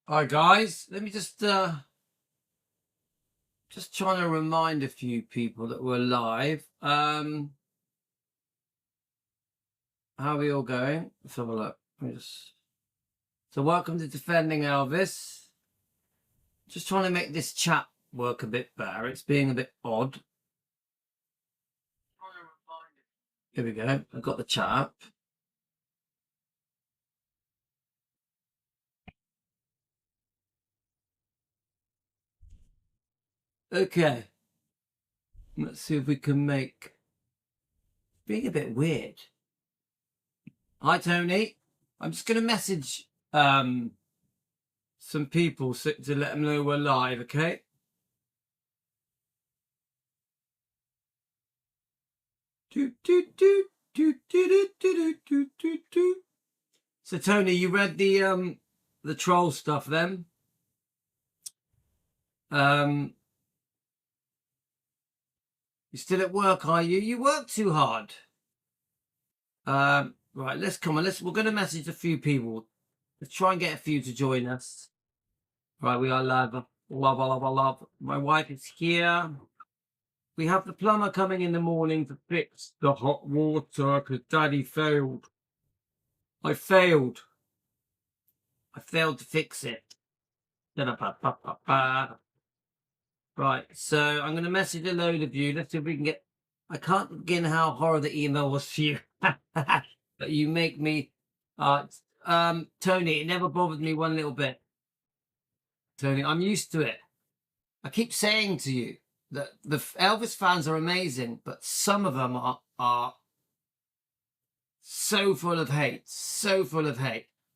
Hi guys, let me just trying to remind a few people that we're live. How are we all going? Let's have a look. So welcome to Defending Elvis. Just trying to make this chat work a bit better. It's being a bit odd. Here we go. I've got the chat up. Okay. Let's see if we can make being a bit weird. Hi Tony. I'm just gonna message some people to let them know we're live, okay? So Tony, you read the troll stuff then? You're still at work, are you? You work too hard. Right, we're gonna message a few people. Let's try and get a few to join us. Right, we are live. Love. My wife is here. We have the plumber coming in the morning to fix the hot water because Daddy failed. I failed to fix it. Right, so I'm going to message a load of you. Let's see if we can get... I can't begin how horrible the email was for you. But you make me... Tony, it never bothered me one little bit. Tony, I'm used to it. I keep saying to you that the Elvis fans are amazing, but some of them are so full of hate,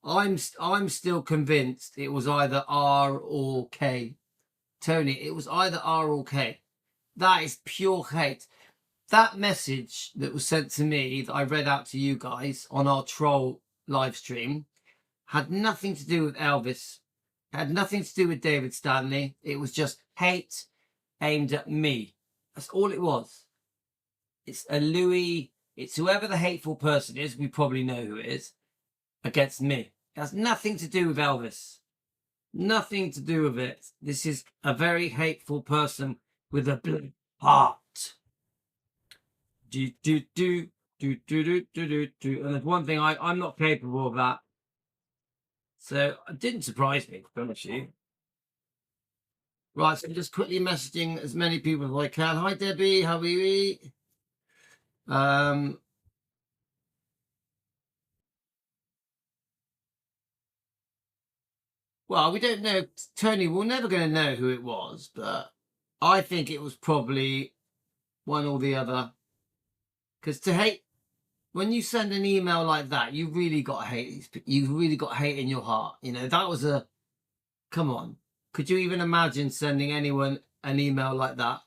I'm still convinced it was either R or K. Tony, it was either R or K. That is pure hate. That message that was sent to me that I read out to you guys on our troll live stream had nothing to do with Elvis, had nothing to do with David Stanley. It was just hate aimed at me. That's all it was. It's a Louis, it's whoever the hateful person is, we probably know who it is, against me. It has nothing to do with Elvis. Nothing to do with it. This is a very hateful person with a blue heart. And there's one thing, I'm not capable of that. So it didn't surprise me, to be honest with you. Right, so I'm just quickly messaging as many people as I can. Hi Debbie, how are you? Well, we don't know. Tony, we're never going to know who it was, but I think it was probably one or the other. Because to hate, when you send an email like that, you really got hate. You've really got hate in your heart. You know, that was a, come on. Could you even imagine sending anyone an email like that?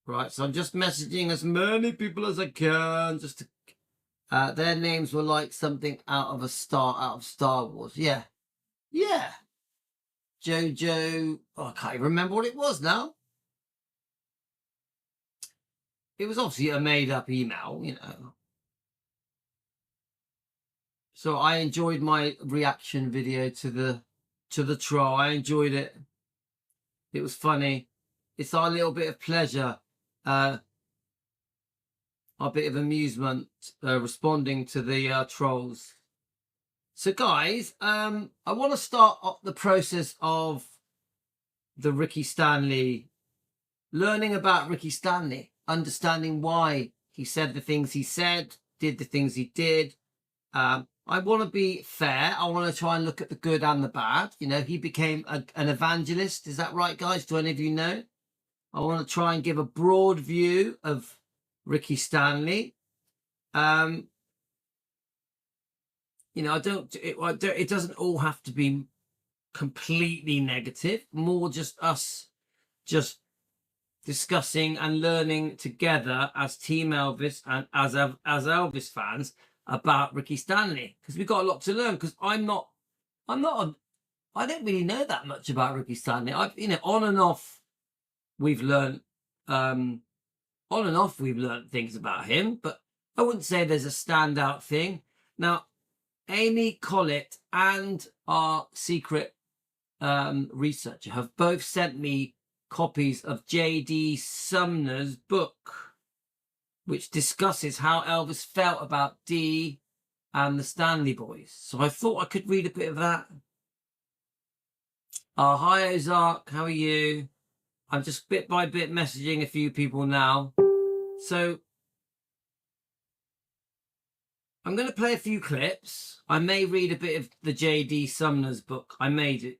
Right, so I'm just messaging as many people as I can, just to, their names were like something out of Star Wars. Yeah. Jojo. Oh, I can't even remember what it was now. It was obviously a made-up email, you know. So I enjoyed my reaction video to the troll. I enjoyed it. It was funny. It's our little bit of pleasure, our bit of amusement, responding to the trolls. So guys, I want to start up the process of the Ricky Stanley, learning about Ricky Stanley, understanding why he said the things he said, did the things he did. I want to be fair. I want to try and look at the good and the bad. You know, he became an evangelist. Is that right, guys? Do any of you know? I want to try and give a broad view of Ricky Stanley. You know, it doesn't all have to be completely negative. More just us just discussing and learning together as Team Elvis and as Elvis fans about Ricky Stanley, because we've got a lot to learn. Because I don't really know that much about Ricky Stanley. You know, on and off we've learned things about him, but I wouldn't say there's a standout thing. Now, Amy Collett and our secret researcher have both sent me copies of J.D. Sumner's book, which discusses how Elvis felt about Dee and the Stanley boys. So I thought I could read a bit of that. Hi, Ozark. How are you? I'm just bit by bit messaging a few people now. So I'm going to play a few clips. I may read a bit of the J.D. Sumner's book. I made it.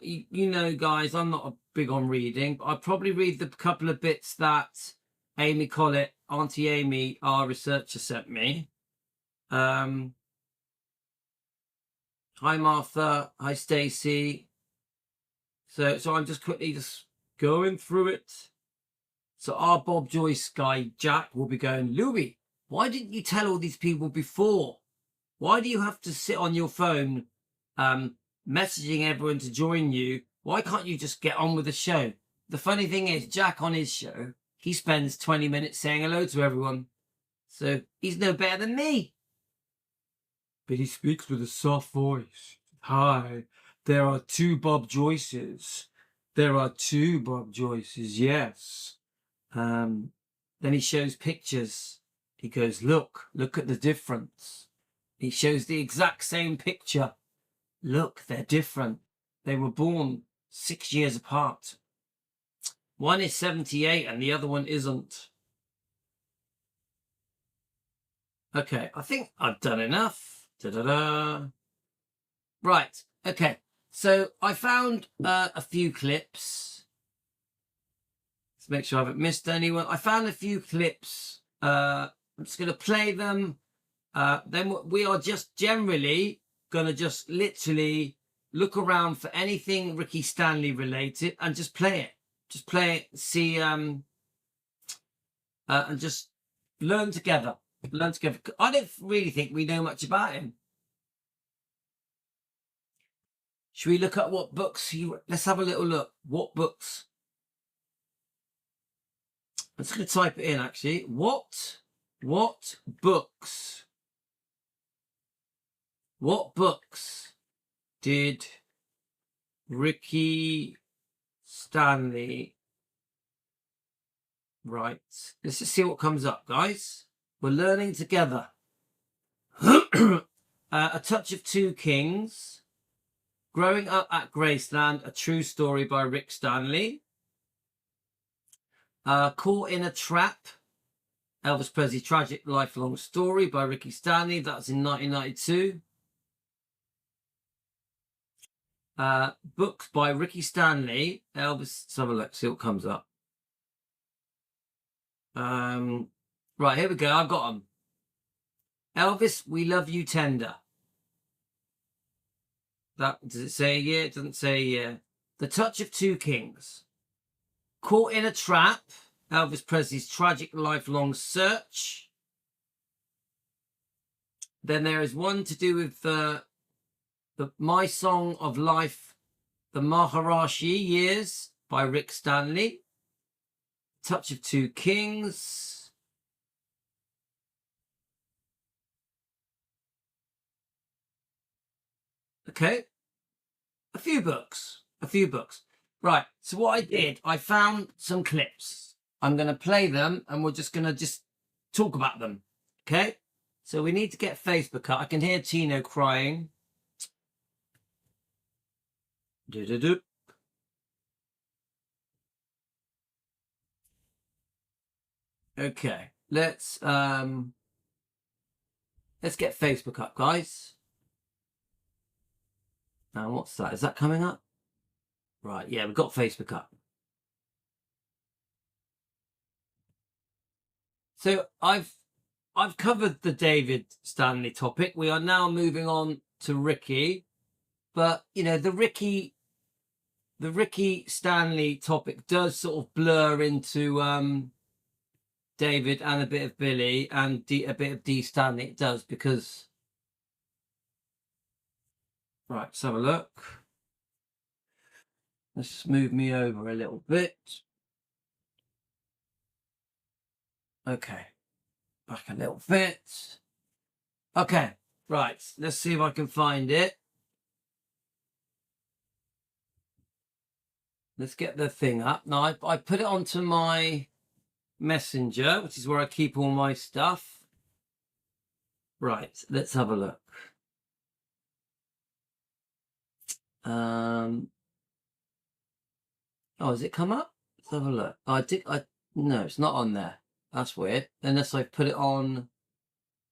You know, guys, I'm not big on reading, but I'll probably read the couple of bits that Amy Collett, Auntie Amy, our researcher, sent me. Hi, Martha. Hi, Stacey. So I'm just quickly just going through it. So our Bob Joyce guy, Jack, will be going, Louis, why didn't you tell all these people before? Why do you have to sit on your phone messaging everyone to join you? Why can't you just get on with the show? The funny thing is, Jack on his show, he spends 20 minutes saying hello to everyone. So he's no better than me. But he speaks with a soft voice. Hi, there are 2 Bob Joyces. There are 2 Bob Joyces, yes. Then he shows pictures. He goes, look at the difference. He shows the exact same picture. Look, they're different. They were born 6 years apart. One is 78 and the other one isn't. Okay, I think I've done enough. Da-da-da. Right, okay. So I found a few clips. Let's make sure I haven't missed anyone. I found a few clips. I'm just going to play them. Then we are just generally going to just literally look around for anything Ricky Stanley related and just play it. Just play it, see, and just learn together. Learn together. I don't really think we know much about him. Should we look at what books he... Let's have a little look. What books? I'm just going to type it in, actually. What books? What books did Ricky Stanley write? Let's just see what comes up, guys. We're learning together. A Touch of Two Kings. Growing Up at Graceland, a true story by Rick Stanley. Caught in a Trap, Elvis Presley's tragic lifelong story by Ricky Stanley. That's in 1992. Books by Ricky Stanley. Elvis, let's have a look, see what comes up. Right, here we go. I've got them. Elvis, We Love You Tender. That, does it say a year? It doesn't say a year. The Touch of Two Kings. Caught in a Trap, Elvis Presley's tragic lifelong search. Then there is one to do with the My Song of Life, the Maharishi Years by Rick Stanley. Touch of Two Kings. Okay. A few books. Right, so what I did, I found some clips. I'm going to play them and we're just going to talk about them. Okay? So we need to get Facebook up. I can hear Tino crying. Do-do-do. Okay, let's get Facebook up, guys. Now, what's that? Is that coming up? Right, yeah, we've got Facebook up. So I've covered the David Stanley topic. We are now moving on to Ricky. But, you know, the Ricky Stanley topic does sort of blur into David and a bit of Billy and a bit of Dee Stanley. It does, because... Right, let's have a look. Let's move me over a little bit. Okay. Back a little bit. Okay. Right, let's see if I can find it. Let's get the thing up. Now, I put it onto my Messenger, which is where I keep all my stuff. Right, let's have a look. Oh, has it come up? Let's have a look. No, it's not on there. That's weird. Unless I put it on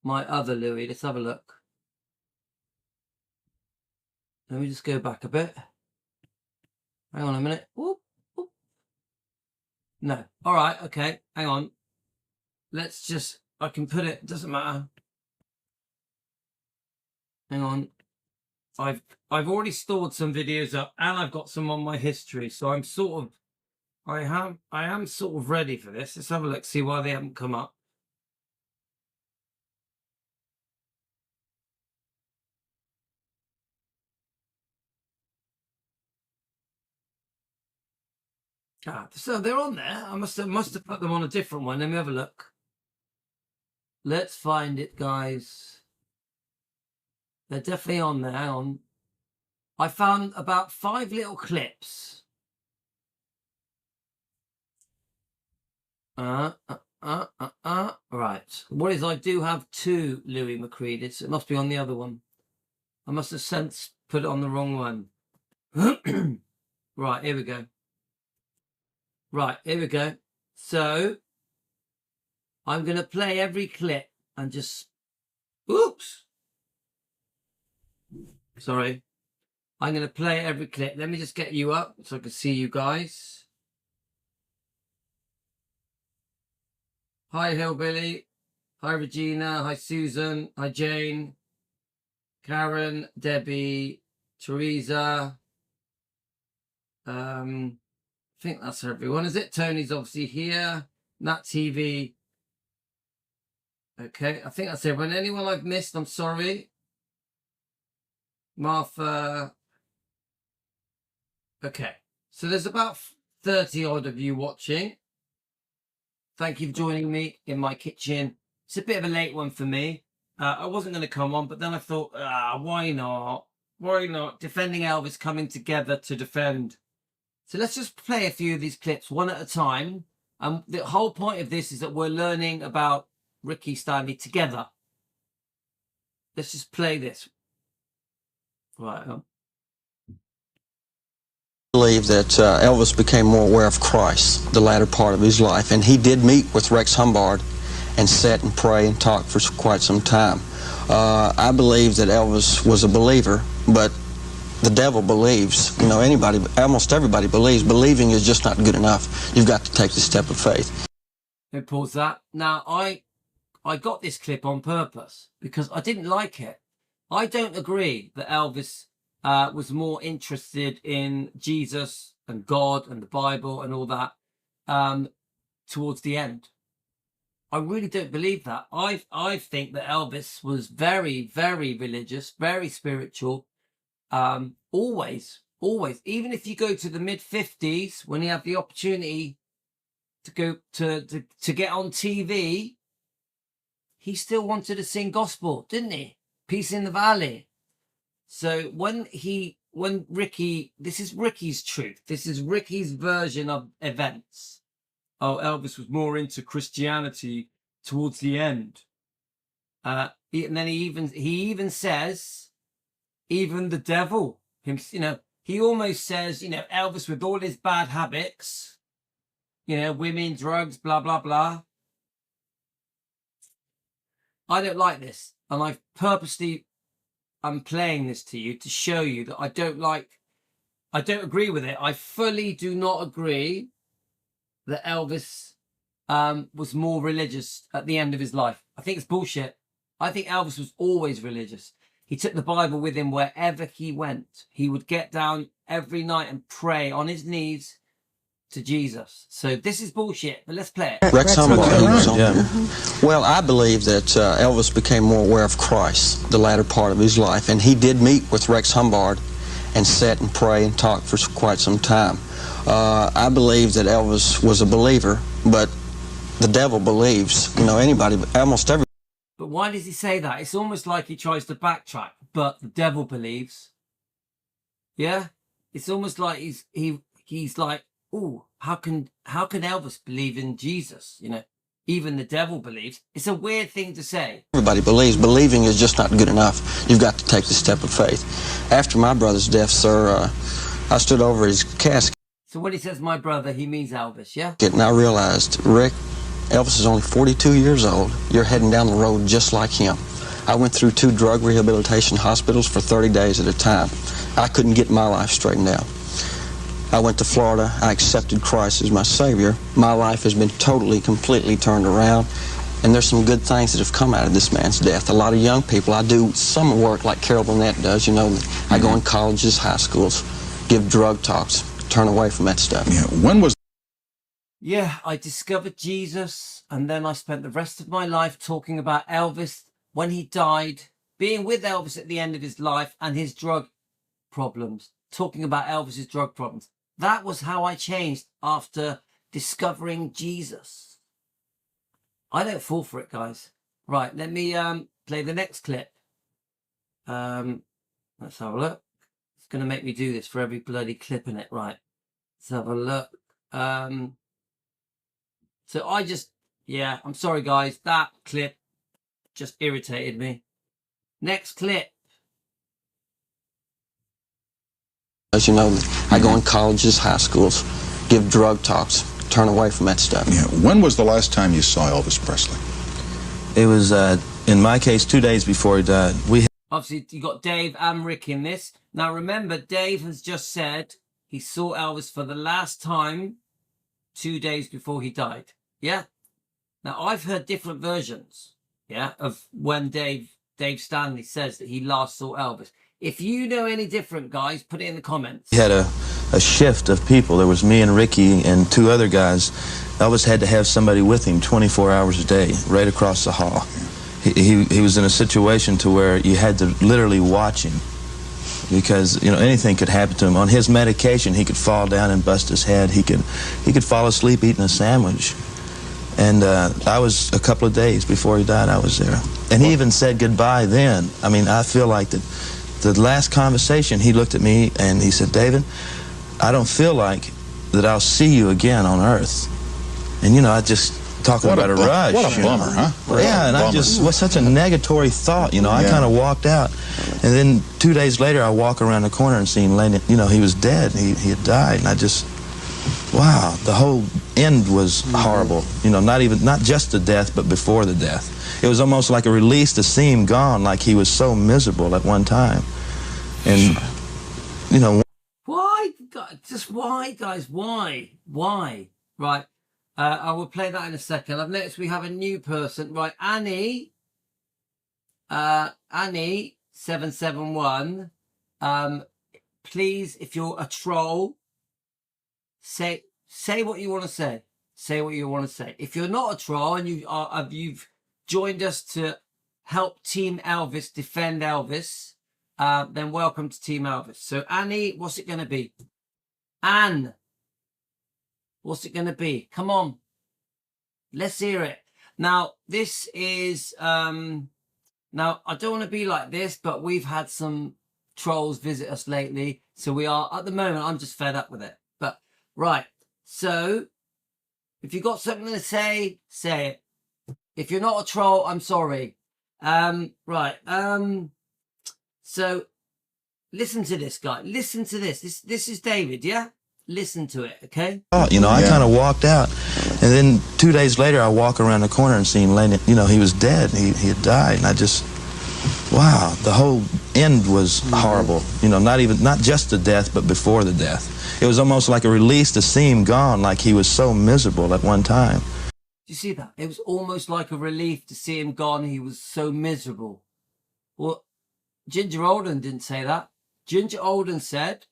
my other Louis. Let's have a look. Let me just go back a bit. Hang on a minute. Whoop, whoop. No. All right. Okay. Hang on. Let's just, I can put it, doesn't matter. Hang on. I've already stored some videos up and I've got some on my history. So I'm sort of, I am sort of ready for this. Let's have a look, see why they haven't come up. So they're on there. I must have put them on a different one. Let me have a look. Let's find it, guys. They're definitely on there. Hang on. I found about 5 little clips. Right. What is, I do have 2 Louis McCreedys. It must be on the other one. I must have put it on the wrong one. Right, here we go. Right, here we go. So, I'm going to play every clip and just... Oops! Sorry. I'm going to play every clip. Let me just get you up so I can see you guys. Hi, Hillbilly. Hi, Regina. Hi, Susan. Hi, Jane. Karen, Debbie, Teresa. I think that's everyone, is it? Tony's obviously here. Nat TV. Okay, I think that's everyone. Anyone I've missed, I'm sorry. Martha. Okay, so there's about 30 odd of you watching. Thank you for joining me in my kitchen. It's a bit of a late one for me. I wasn't going to come on, but then I thought, why not? Why not? Defending Elvis, coming together to defend. So let's just play a few of these clips one at a time. And the whole point of this is that we're learning about Ricky Stanley together. Let's just play this. Right. I believe that Elvis became more aware of Christ the latter part of his life, and he did meet with Rex Humbard and sit and pray and talk for quite some time. I believe that Elvis was a believer, but the devil believes. You know, almost everybody believes. Believing is just not good enough. You've got to take the step of faith. Let me pause that. Now, I got this clip on purpose because I didn't like it. I don't agree that Elvis was more interested in Jesus and God and the Bible and all that towards the end. I really don't believe that. I think that Elvis was very, very religious, very spiritual. Always. Even if you go to the mid-50s, when he had the opportunity to go to get on TV, he still wanted to sing gospel, didn't he? Peace in the Valley. So when Ricky, this is Ricky's truth. This is Ricky's version of events. Oh, Elvis was more into Christianity towards the end. And then he even says, even the devil, he almost says, Elvis with all his bad habits, women, drugs, blah, blah, blah. I don't like this. And I'm playing this to you to show you that I don't agree with it. I fully do not agree that Elvis was more religious at the end of his life. I think it's bullshit. I think Elvis was always religious. He took the Bible with him wherever he went. He would get down every night and pray on his knees to Jesus. So this is bullshit, but let's play it. Rex Humbard, he was on there. Well, I believe that Elvis became more aware of Christ the latter part of his life, and he did meet with Rex Humbard and sit and pray and talk for quite some time. I believe that Elvis was a believer, but the devil believes. Almost every. But But why does he say that? It's almost like he tries to backtrack, but the devil believes. Yeah? It's almost like he's like, oh, how can Elvis believe in Jesus? You know, even the devil believes. It's a weird thing to say. Everybody believes. Believing is just not good enough. You've got to take the step of faith. After my brother's death, sir, I stood over his casket. So when he says my brother, he means Elvis, yeah? And I realized, Rick, Elvis is only 42 years old. You're heading down the road just like him. I went through 2 drug rehabilitation hospitals for 30 days at a time. I couldn't get my life straightened out. I went to Florida. I accepted Christ as my Savior. My life has been totally, completely turned around. And there's some good things that have come out of this man's death. A lot of young people, I do some work like Carol Burnett does, you know. I go in colleges, high schools, give drug talks, turn away from that stuff. Yeah. When was... Yeah, I discovered Jesus, and then I spent the rest of my life talking about Elvis when he died, being with Elvis at the end of his life and his drug problems, talking about Elvis's drug problems. That was how I changed after discovering Jesus. I don't fall for it, guys. Right, let me play the next clip. Let's have a look. It's going to make me do this for every bloody clip in it. Right, let's have a look. So I just, yeah, I'm sorry, guys. That clip just irritated me. Next clip. As you know, I go in colleges, high schools, give drug talks, turn away from that stuff. Yeah. When was the last time you saw Elvis Presley? It was, in my case, 2 days before he died. Obviously, you got Dave and Rick in this. Now, remember, Dave has just said he saw Elvis for the last time 2 days before he died. Yeah? Now, I've heard different versions, yeah, of when Dave Stanley says that he last saw Elvis. If you know any different, guys, put it in the comments. We had a shift of people. There was me and Ricky and 2 other guys. Elvis had to have somebody with him 24 hours a day, right across the hall. He was in a situation to where you had to literally watch him because, you know, anything could happen to him. On his medication, he could fall down and bust his head. He could fall asleep eating a sandwich. And I was, a couple of days before he died, I was there. And he even said goodbye then. I mean, I feel like that the last conversation, he looked at me and he said, David, I don't feel like that I'll see you again on earth. And, you know, I just talking about a rush. What a bummer, huh? Yeah, and I just, was such a negatory thought, you know. I kind of walked out. And then 2 days later, I walk around the corner and see him laying, you know, he was dead. He had died. And I just, wow, the whole end was horrible. You know, not just the death, but before the death. It was almost like a release to see him gone, like he was so miserable at one time. And, you know. Why? Just why, guys? Why? Right. I will play that in a second. I've noticed we have a new person. Right, Annie 771. Please, if you're a troll, say what you want to say. Say what you want to say. If you're not a troll and you've joined us to help Team Elvis defend Elvis, then welcome to Team Elvis. So Annie, what's it going to be? Anne, what's it going to be? Come on. Let's hear it. Now, this is, now I don't want to be like this, but we've had some trolls visit us lately. So we are, at the moment, I'm just fed up with it. But, right. So, if you've got something to say, say it. If you're not a troll, I'm sorry. Right. So, listen to this, guy. Listen to this. This is David, yeah? Listen to it, okay? You know, I kind of walked out. And then 2 days later, I walk around the corner and see him laying, you know, he was dead. He had died. And I just, wow, the whole end was horrible. You know, not just the death, but before the death. It was almost like a release to see him gone, like he was so miserable at one time. Do you see that? It was almost like a relief to see him gone. He was so miserable. Well, Ginger Alden didn't say that. Ginger Alden said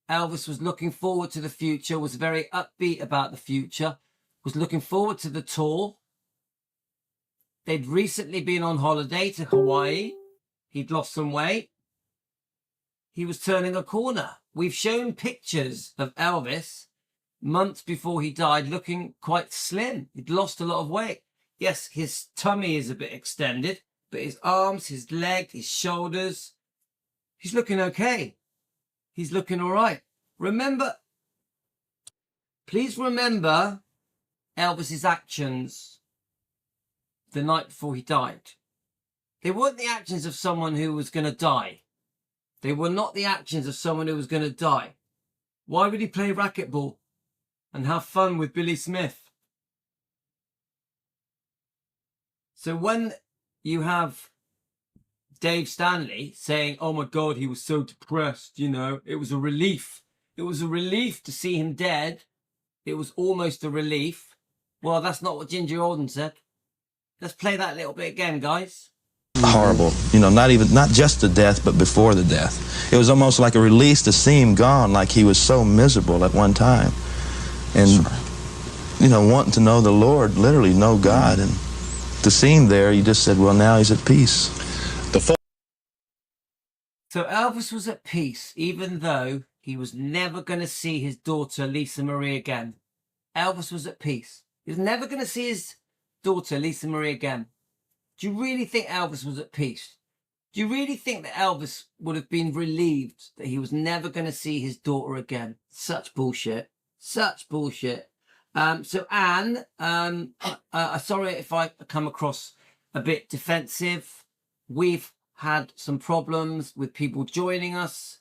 Elvis was looking forward to the future, was very upbeat about the future, was looking forward to the tour. They'd recently been on holiday to Hawaii. He'd lost some weight. He was turning a corner. We've shown pictures of Elvis months before he died looking quite slim. He'd lost a lot of weight. Yes, his tummy is a bit extended, but his arms, his leg, his shoulders, he's looking okay. He's looking all right. Please remember Elvis's actions the night before he died. They weren't the actions of someone who was going to die. They were not the actions of someone who was going to die. Why would he play racquetball and have fun with Billy Smith? So when you have Dave Stanley saying, oh my God, he was so depressed, you know, it was a relief. It was a relief to see him dead. It was almost a relief. Well, that's not what Ginger Alden said. Let's play that little bit again, guys. Horrible, you know, not just the death, but before the death. It was almost like a release to see him gone, like he was so miserable at one time. And, you know, wanting to know the Lord, literally know God. And to see him there, you just said, well, now he's at peace. So Elvis was at peace, even though he was never going to see his daughter, Lisa Marie, again. Elvis was at peace. He was never going to see his daughter, Lisa Marie, again. Do you really think Elvis was at peace? Do you really think that Elvis would have been relieved that he was never going to see his daughter again? Such bullshit. Such bullshit. So Anne, sorry if I come across a bit defensive. We've had some problems with people joining us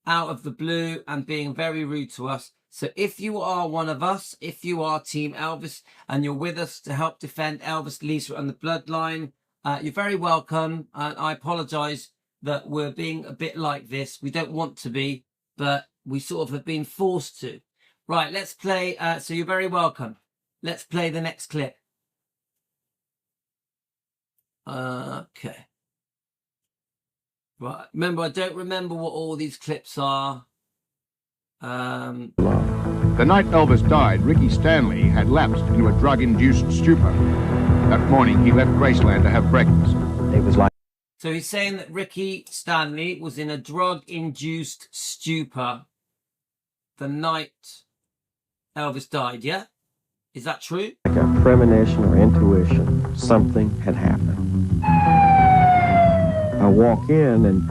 out of the blue and being very rude to us. So if you are one of us, if you are Team Elvis and you're with us to help defend Elvis, Lisa and the bloodline, you're very welcome. I apologise that we're being a bit like this. We don't want to be, but we sort of have been forced to. Right, let's play. So you're very welcome. Let's play the next clip. Okay. Right. Remember, I don't remember what all these clips are. The night Elvis died, Ricky Stanley had lapsed into a drug-induced stupor. That morning, he left Graceland to have breakfast. It was like... So he's saying that Ricky Stanley was in a drug-induced stupor the night Elvis died, yeah? Is that true? like a premonition or intuition. Something had happened. I walk in and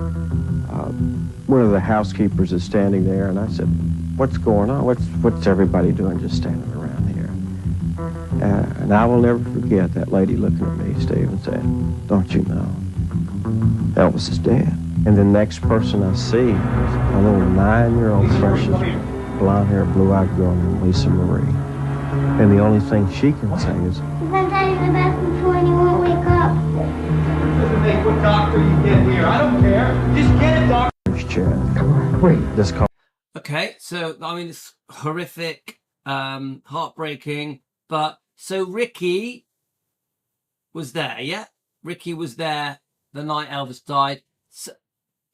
one of the housekeepers is standing there, and I said, "What's going on? What's everybody doing just standing around here?" And I will never forget that lady looking at me, Steve, and said, "Don't you know, Elvis is dead." And the next person I see is a little 9-year-old precious blonde-haired, blue-eyed girl named Lisa Marie. And the only thing she can say is, "Sometimes in the bathroom before and you won't wake up." Doesn't make what doctor you get here. I don't care. Just get a doctor. Chad, come on, wait, this call. Okay, so, I mean, it's horrific, heartbreaking, but, so Ricky was there, yeah? Ricky was there the night Elvis died. So,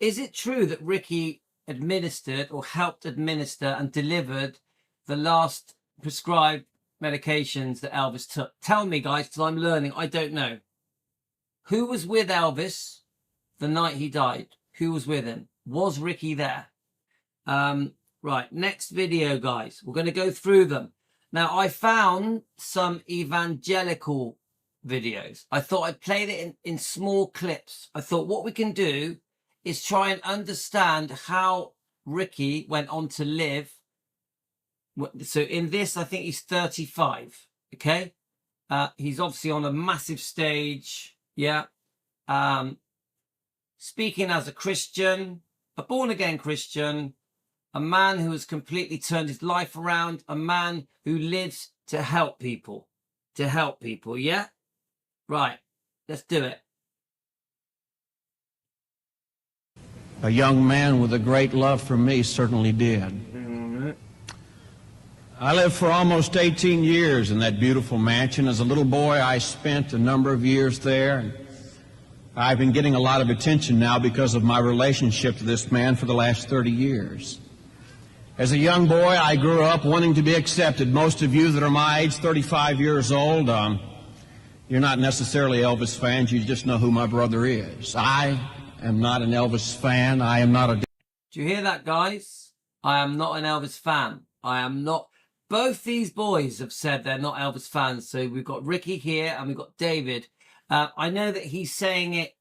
is it true that Ricky administered or helped administer and delivered the last prescribed medications that Elvis took? Tell me, guys, because I'm learning. I don't know. Who was with Elvis the night he died? Who was with him? Was Ricky there? Right, next video, guys. We're going to go through them. Now, I found some evangelical videos. I thought I'd play it in small clips. I thought what we can do is try and understand how Ricky went on to live. So in this, I think he's 35, okay? He's obviously on a massive stage, yeah? Speaking as a Christian, a born-again Christian, a man who has completely turned his life around, a man who lives to help people, yeah? Right, let's do it. A young man with a great love for me certainly did. I lived for almost 18 years in that beautiful mansion. As a little boy, I spent a number of years there. I've been getting a lot of attention now because of my relationship to this man for the last 30 years. As a young boy, I grew up wanting to be accepted. Most of you that are my age, 35 years old, you're not necessarily Elvis fans. You just know who my brother is. I am not an Elvis fan. I am not a... Do you hear that, guys? I am not an Elvis fan. I am not... Both these boys have said they're not Elvis fans. So we've got Ricky here and we've got David. I know that he's saying it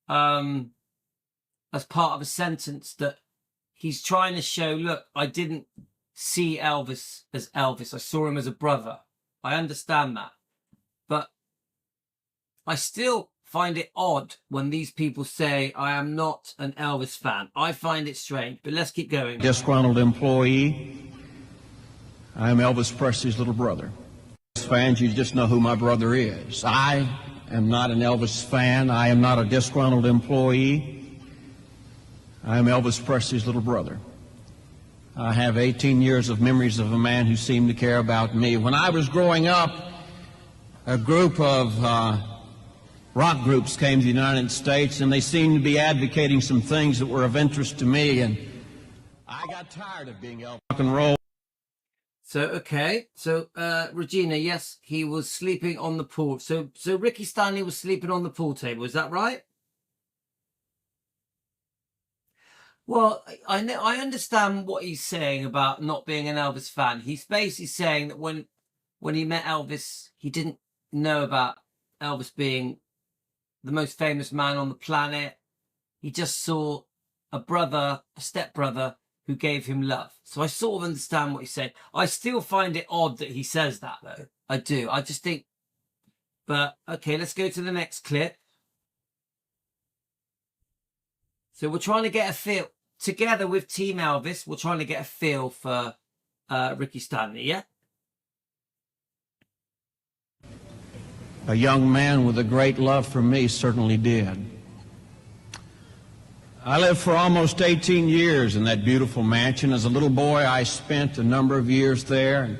as part of a sentence that he's trying to show, look, I didn't see Elvis as Elvis. I saw him as a brother. I understand that. But I still find it odd when these people say, I am not an Elvis fan. I find it strange, but let's keep going. Disgruntled employee. I am Elvis Presley's little brother. Fans, you just know who my brother is. I am not an Elvis fan. I am not a disgruntled employee. I am Elvis Presley's little brother. I have 18 years of memories of a man who seemed to care about me. When I was growing up, a group of rock groups came to the United States, and they seemed to be advocating some things that were of interest to me, and I got tired of being Elvis rock and roll. So, okay. So, Regina, yes, he was sleeping on the pool. So Ricky Stanley was sleeping on the pool table. Is that right? Well, I understand what he's saying about not being an Elvis fan. He's basically saying that when he met Elvis, he didn't know about Elvis being the most famous man on the planet. He just saw a brother, a stepbrother, who gave him love. So I sort of understand what he's saying. I still find it odd that he says that, though. I do. I just think... But, okay, let's go to the next clip. So we're trying to get a feel... Together with Team Elvis, we're trying to get a feel for Ricky Stanley, yeah? A young man with a great love for me certainly did. I lived for almost 18 years in that beautiful mansion. As a little boy, I spent a number of years there. And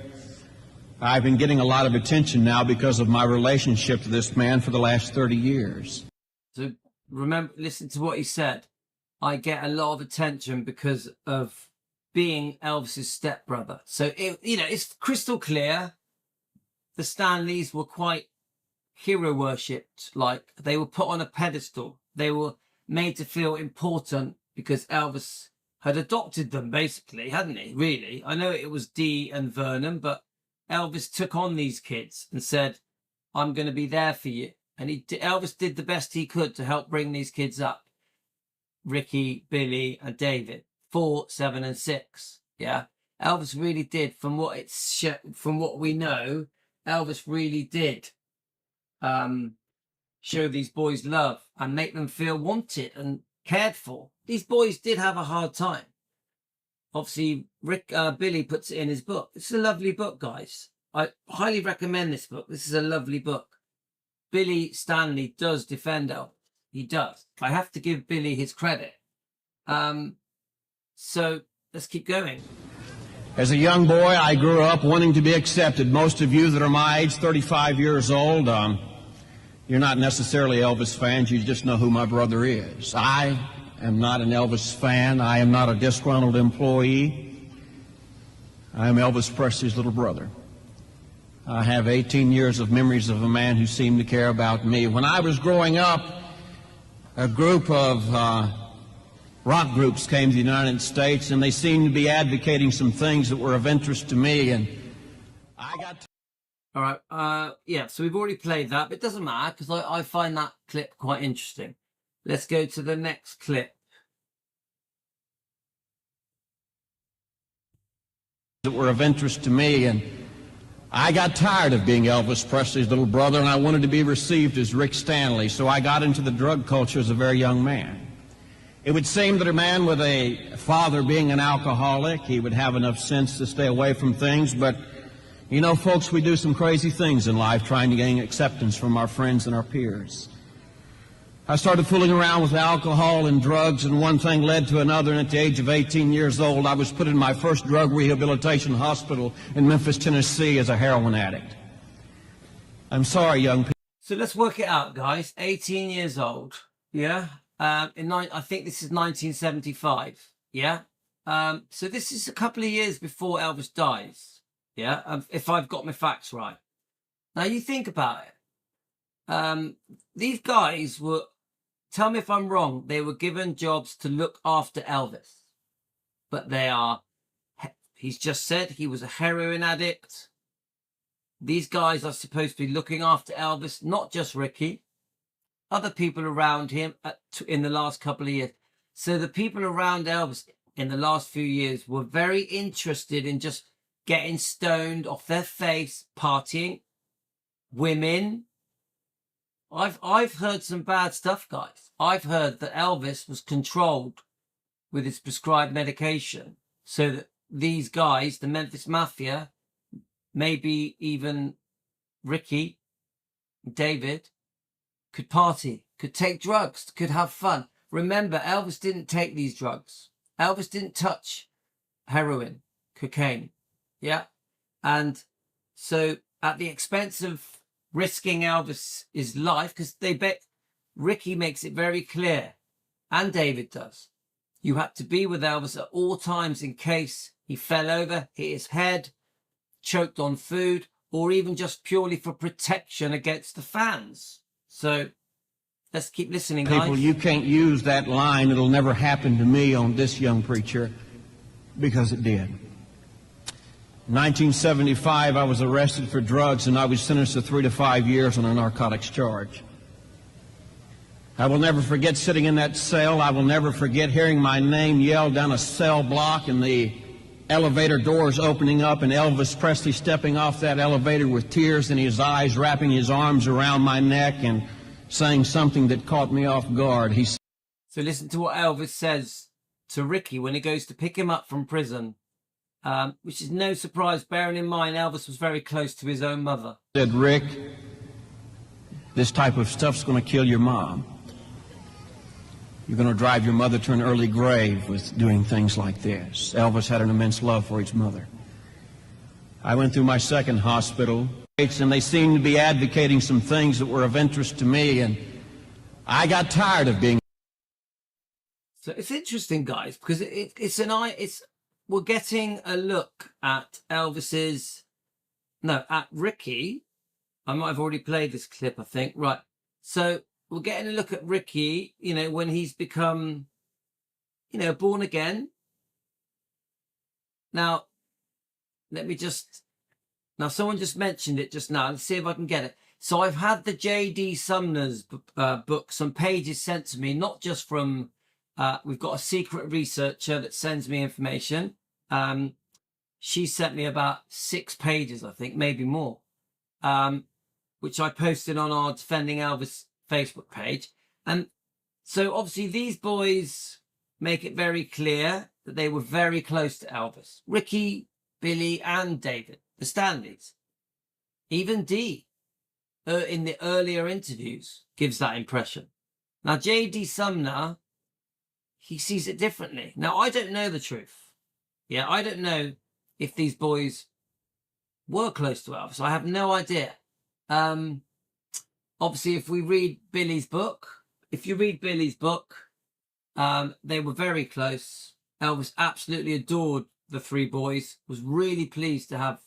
I've been getting a lot of attention now because of my relationship to this man for the last 30 years. So remember, listen to what he said. I get a lot of attention because of being Elvis's stepbrother. So, it's crystal clear. The Stanleys were quite hero worshipped. Like, they were put on a pedestal. They were made to feel important because Elvis had adopted them, basically, hadn't he? Really? I know it was Dee and Vernon, but Elvis took on these kids and said, I'm going to be there for you. And Elvis did the best he could to help bring these kids up. Ricky, Billy, and David, 4, 7, and 6. Yeah, Elvis really did. From what we know, Elvis really did show these boys love and make them feel wanted and cared for. These boys did have a hard time. Obviously, Billy puts it in his book. It's a lovely book, guys. I highly recommend this book. This is a lovely book. Billy Stanley does defend Elvis. He does. I have to give Billy his credit. So let's keep going. As a young boy, I grew up wanting to be accepted. Most of you that are my age, 35 years old, you're not necessarily Elvis fans. You just know who my brother is. I am not an Elvis fan. I am not a disgruntled employee. I am Elvis Presley's little brother. I have 18 years of memories of a man who seemed to care about me. When I was growing up, a group of rock groups came to the United States, and they seemed to be advocating some things that were of interest to me, and I got... All right, yeah, so we've already played that, but it doesn't matter, because I find that clip quite interesting. Let's go to the next clip. That were of interest to me, and I got tired of being Elvis Presley's little brother, and I wanted to be received as Rick Stanley, so I got into the drug culture as a very young man. It would seem that a man with a father being an alcoholic, he would have enough sense to stay away from things, but, you know, folks, we do some crazy things in life trying to gain acceptance from our friends and our peers. I started fooling around with alcohol and drugs, and one thing led to another, and at the age of 18 years old, I was put in my first drug rehabilitation hospital in Memphis, Tennessee as a heroin addict. I'm sorry, young people. So let's work it out, guys. 18 years old, yeah? I think this is 1975, yeah? So this is a couple of years before Elvis dies, yeah? If I've got my facts right. Now, you think about it. These guys were... Tell me if I'm wrong. They were given jobs to look after Elvis. But they are... He's just said he was a heroin addict. these guys are supposed to be looking after Elvis, not just Ricky, other people around him in the last couple of years. So the people around Elvis in the last few years were very interested in just getting stoned off their face, partying, women. I've heard some bad stuff, guys. I've heard that Elvis was controlled with his prescribed medication so that these guys, the Memphis Mafia, maybe even Ricky, David, could party, could take drugs, could have fun. Remember, Elvis didn't take these drugs. Elvis didn't touch heroin, cocaine. Yeah. And so at the expense of risking Elvis's life, because they bet Ricky makes it very clear, and David does, you had to be with Elvis at all times in case he fell over, hit his head, choked on food, or even just purely for protection against the fans. So let's keep listening, guys. People, you can't use that line, "It'll never happen to me," on this young preacher, because it did. In 1975, I was arrested for drugs, and I was sentenced to 3 to 5 years on a narcotics charge. I will never forget sitting in that cell. I will never forget hearing my name yelled down a cell block and the elevator doors opening up and Elvis Presley stepping off that elevator with tears in his eyes, wrapping his arms around my neck and saying something that caught me off guard. So listen to what Elvis says to Ricky when he goes to pick him up from prison, which is no surprise, bearing in mind Elvis was very close to his own mother. Said, "Rick, this type of stuff's going to kill your mom. You're going to drive your mother to an early grave with doing things like this." Elvis had an immense love for his mother. I went through my second hospital, and they seemed to be advocating some things that were of interest to me, and I got tired of being... So it's interesting, guys, because we're getting a look at at Ricky. I might have already played this clip, I think. Right. So we're getting a look at Ricky, when he's become, born again. Now, someone just mentioned it just now. Let's see if I can get it. So I've had the J.D. Sumner's book, some pages sent to me, not just from, we've got a secret researcher that sends me information. She sent me about 6 pages, I think, maybe more, which I posted on our Defending Elvis Facebook page. And so obviously these boys make it very clear that they were very close to Elvis. Ricky, Billy, and David, the Stanleys. Even Dee, in the earlier interviews, gives that impression. Now, J.D. Sumner, he sees it differently. Now, I don't know the truth. Yeah, I don't know if these boys were close to Elvis. I have no idea. Obviously, if you read Billy's book, they were very close. Elvis absolutely adored the 3 boys, was really pleased to have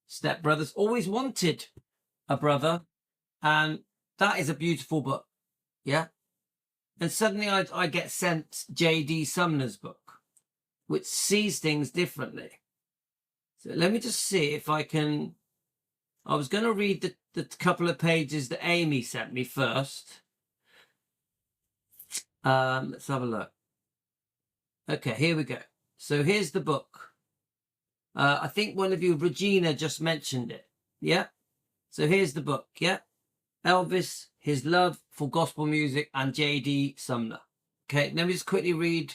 stepbrothers, always wanted a brother, and that is a beautiful book. Yeah. And suddenly I get sent J.D. Sumner's book, which sees things differently. So let me just see if I can... I was going to read the couple of pages that Amy sent me first. Let's have a look. Okay, here we go. So here's the book. I think one of you, Regina, just mentioned it. Yeah? So here's the book. Yeah? Elvis, His Love for Gospel Music, and J.D. Sumner. Okay, let me just quickly read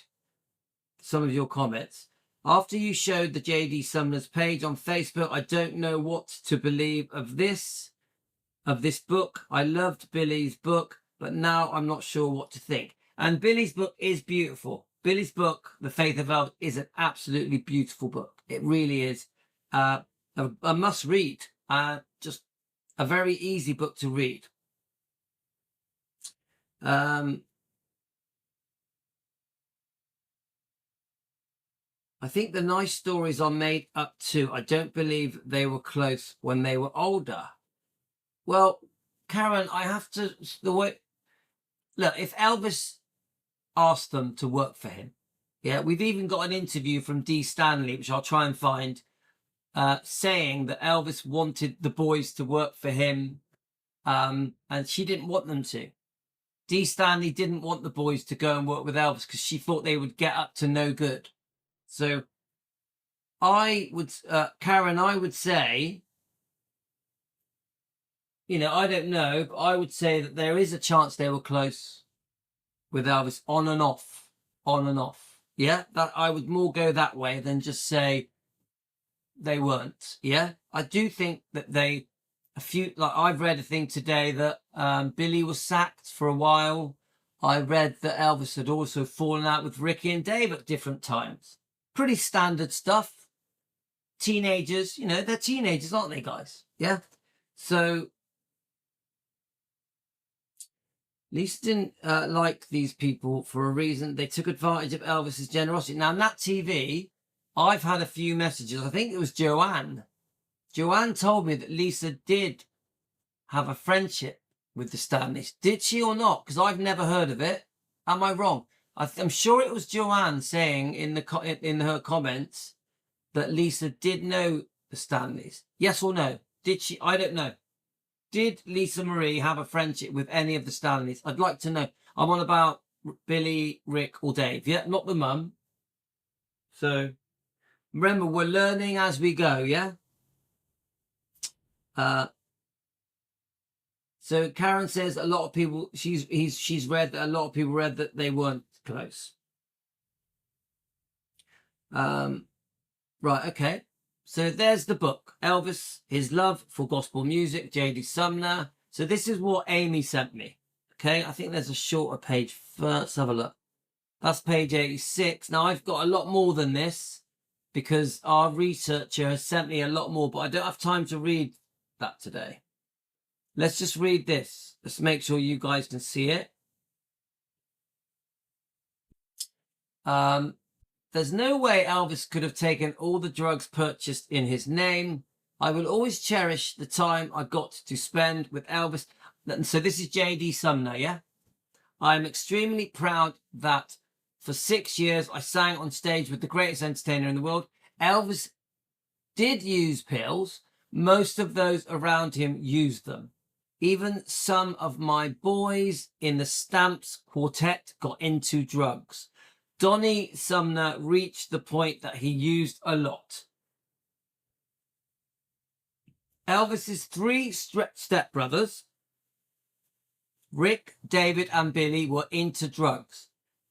some of your comments. After you showed the J.D. Sumner's page on Facebook, I don't know what to believe of this book. I loved Billy's book, but now I'm not sure what to think. And Billy's book is beautiful. Billy's book, The Faith of Elvis, is an absolutely beautiful book. It really is a must read. Just a very easy book to read. I think the nice stories are made up too. I don't believe they were close when they were older. Well, Karen, I have to... Look, if Elvis asked them to work for him, yeah, we've even got an interview from Stanley, which I'll try and find, saying that Elvis wanted the boys to work for him, and she didn't want them to. Dee Stanley didn't want the boys to go and work with Elvis because she thought they would get up to no good. So I would, Karen, I would say, you know, I don't know, but I would say that there is a chance they were close with Elvis, on and off, on and off. Yeah, that I would more go that way than just say they weren't. Yeah, I do think that I've read a thing today that Billy was sacked for a while. I read that Elvis had also fallen out with Ricky and Dave at different times. Pretty standard stuff. Teenagers, you know, they're teenagers, aren't they, guys? Yeah. So Lisa didn't like these people for a reason. They took advantage of Elvis's generosity. Now, on that TV, I've had a few messages. I think it was Joanne. Joanne told me that Lisa did have a friendship with the Stanleys. Did she or not? Because I've never heard of it. Am I wrong? I'm sure it was Joanne saying in her comments that Lisa did know the Stanleys. Yes or no? Did she? I don't know. Did Lisa Marie have a friendship with any of the Stanleys? I'd like to know. I'm on about Billy, Rick, or Dave. Yeah, not the mum. So remember, we're learning as we go. Yeah. So Karen says a lot of people. She's read that a lot of people read that they weren't close. Right. Okay. So there's the book, Elvis, His Love for Gospel Music, J.D. Sumner. So this is what Amy sent me. Okay, I think there's a shorter page first. Let's have a look. That's page 86. Now, I've got a lot more than this because our researcher has sent me a lot more, but I don't have time to read that today. Let's just read this. Let's make sure you guys can see it. There's no way Elvis could have taken all the drugs purchased in his name. I will always cherish the time I got to spend with Elvis. So this is J.D. Sumner, yeah? I'm extremely proud that for 6 years I sang on stage with the greatest entertainer in the world. Elvis did use pills. Most of those around him used them. Even some of my boys in the Stamps Quartet got into drugs. Donnie Sumner reached the point that he used a lot. Elvis's 3 stepbrothers, Rick, David, and Billy, were into drugs.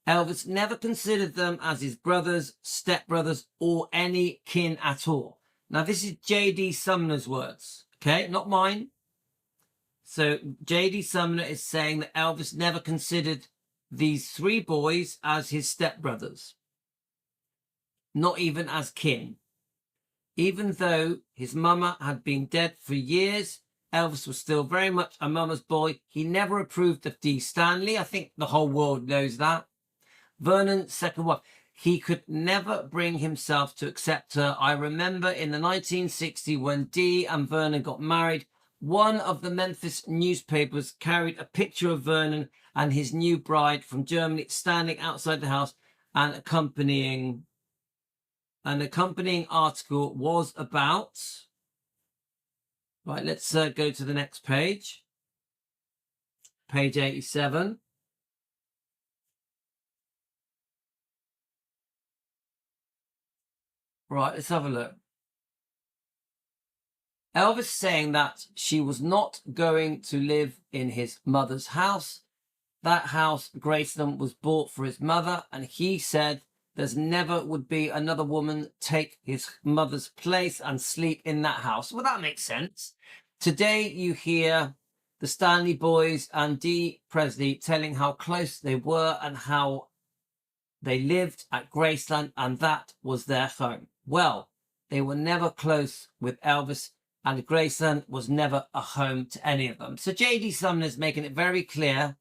Elvis never considered them as his brothers, stepbrothers, or any kin at all. Now, this is J.D. Sumner's words, okay? Not mine. So J.D. Sumner is saying that Elvis never considered these 3 boys as his stepbrothers, not even as kin. Even though his mama had been dead for years, Elvis was still very much a mama's boy. He never approved of Dee Stanley. I think the whole world knows that. Vernon's second wife. He could never bring himself to accept her. I remember in the 1960s when Dee and Vernon got married, one of the Memphis newspapers carried a picture of Vernon and his new bride from Germany standing outside the house, and accompanying article was about, right, let's go to the next page. Page 87. Right, let's have a look. Elvis saying that she was not going to live in his mother's house. That house, Graceland, was bought for his mother, and he said there's never would be another woman take his mother's place and sleep in that house. Well, that makes sense. Today you hear the Stanley boys and Dee Presley telling how close they were and how they lived at Graceland, and that was their home. Well, they were never close with Elvis, and Graceland was never a home to any of them. So J.D. Sumner is making it very clear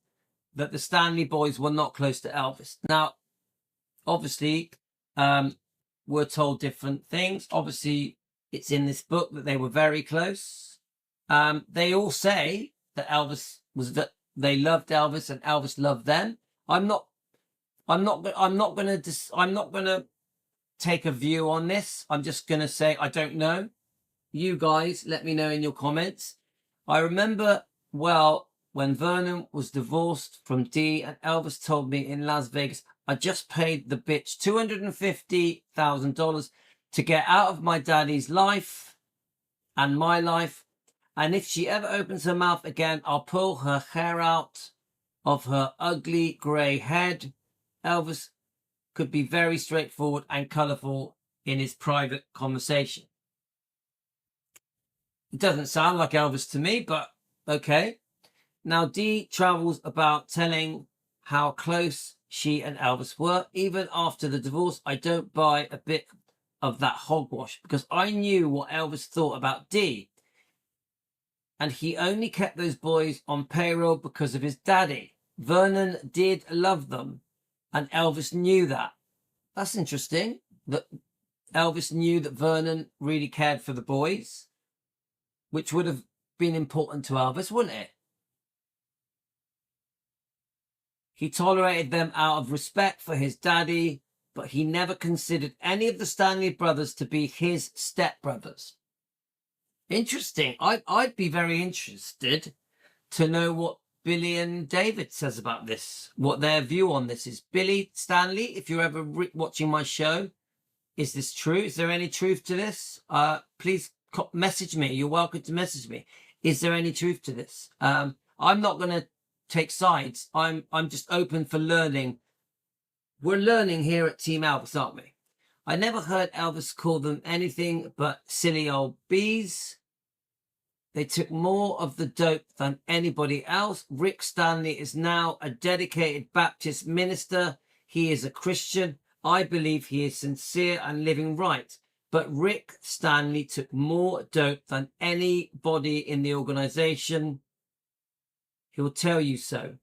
that the Stanley boys were not close to Elvis. Now, obviously, we're told different things. Obviously, it's in this book that they were very close. They all say that they loved Elvis and Elvis loved them. I'm not going to take a view on this. I'm just going to say I don't know. You guys, let me know in your comments. I remember well when Vernon was divorced from Dee, and Elvis told me in Las Vegas, I just paid the bitch $250,000 to get out of my daddy's life and my life. And if she ever opens her mouth again, I'll pull her hair out of her ugly grey head. Elvis could be very straightforward and colourful in his private conversation. It doesn't sound like Elvis to me, but okay. Now, Dee travels about telling how close she and Elvis were. Even after the divorce, I don't buy a bit of that hogwash because I knew what Elvis thought about Dee. And he only kept those boys on payroll because of his daddy. Vernon did love them, and Elvis knew that. That's interesting, that Elvis knew that Vernon really cared for the boys, which would have been important to Elvis, wouldn't it? He tolerated them out of respect for his daddy, but he never considered any of the Stanley brothers to be his stepbrothers. Interesting. I'd be very interested to know what Billy and David says about this, what their view on this is. Billy, Stanley, if you're ever watching my show, is this true? Is there any truth to this? Please message me. You're welcome to message me. Is there any truth to this? I'm not going to take sides. I'm just open for learning. We're learning here at Team Elvis, aren't we? I never heard Elvis call them anything but silly old bees. They took more of the dope than anybody else. Rick Stanley is now a dedicated Baptist minister. He is a Christian. I believe he is sincere and living right. But Rick Stanley took more dope than anybody in the organization. He'll tell you so.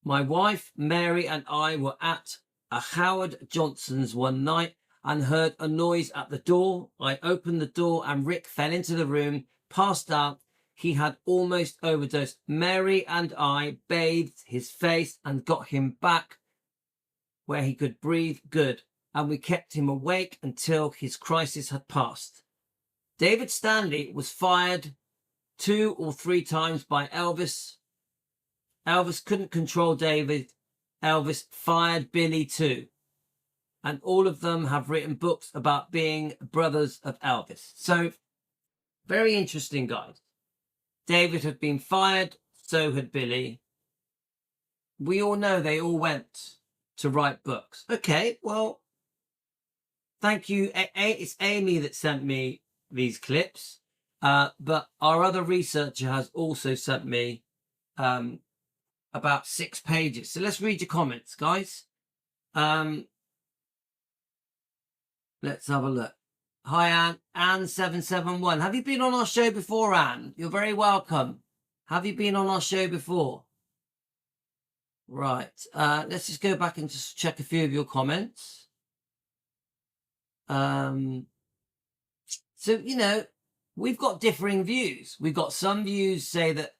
My wife, Mary, and I were at a Howard Johnson's one night and heard a noise at the door. I opened the door and Rick fell into the room, passed out. He had almost overdosed. Mary and I bathed his face and got him back where he could breathe good, and we kept him awake until his crisis had passed. David Stanley was fired 2 or 3 times by Elvis. Elvis couldn't control David. Elvis fired Billy too. And all of them have written books about being brothers of Elvis. So, very interesting, guys. David had been fired, so had Billy. We all know they all went to write books. Okay, well, thank you. It's Amy that sent me these clips. But our other researcher has also sent me about 6 pages. So let's read your comments, guys. Let's have a look. Hi, Anne. Anne771. Have you been on our show before, Anne? You're very welcome. Have you been on our show before? Right. Let's just go back and just check a few of your comments. So, you know, we've got differing views. We've got some views say that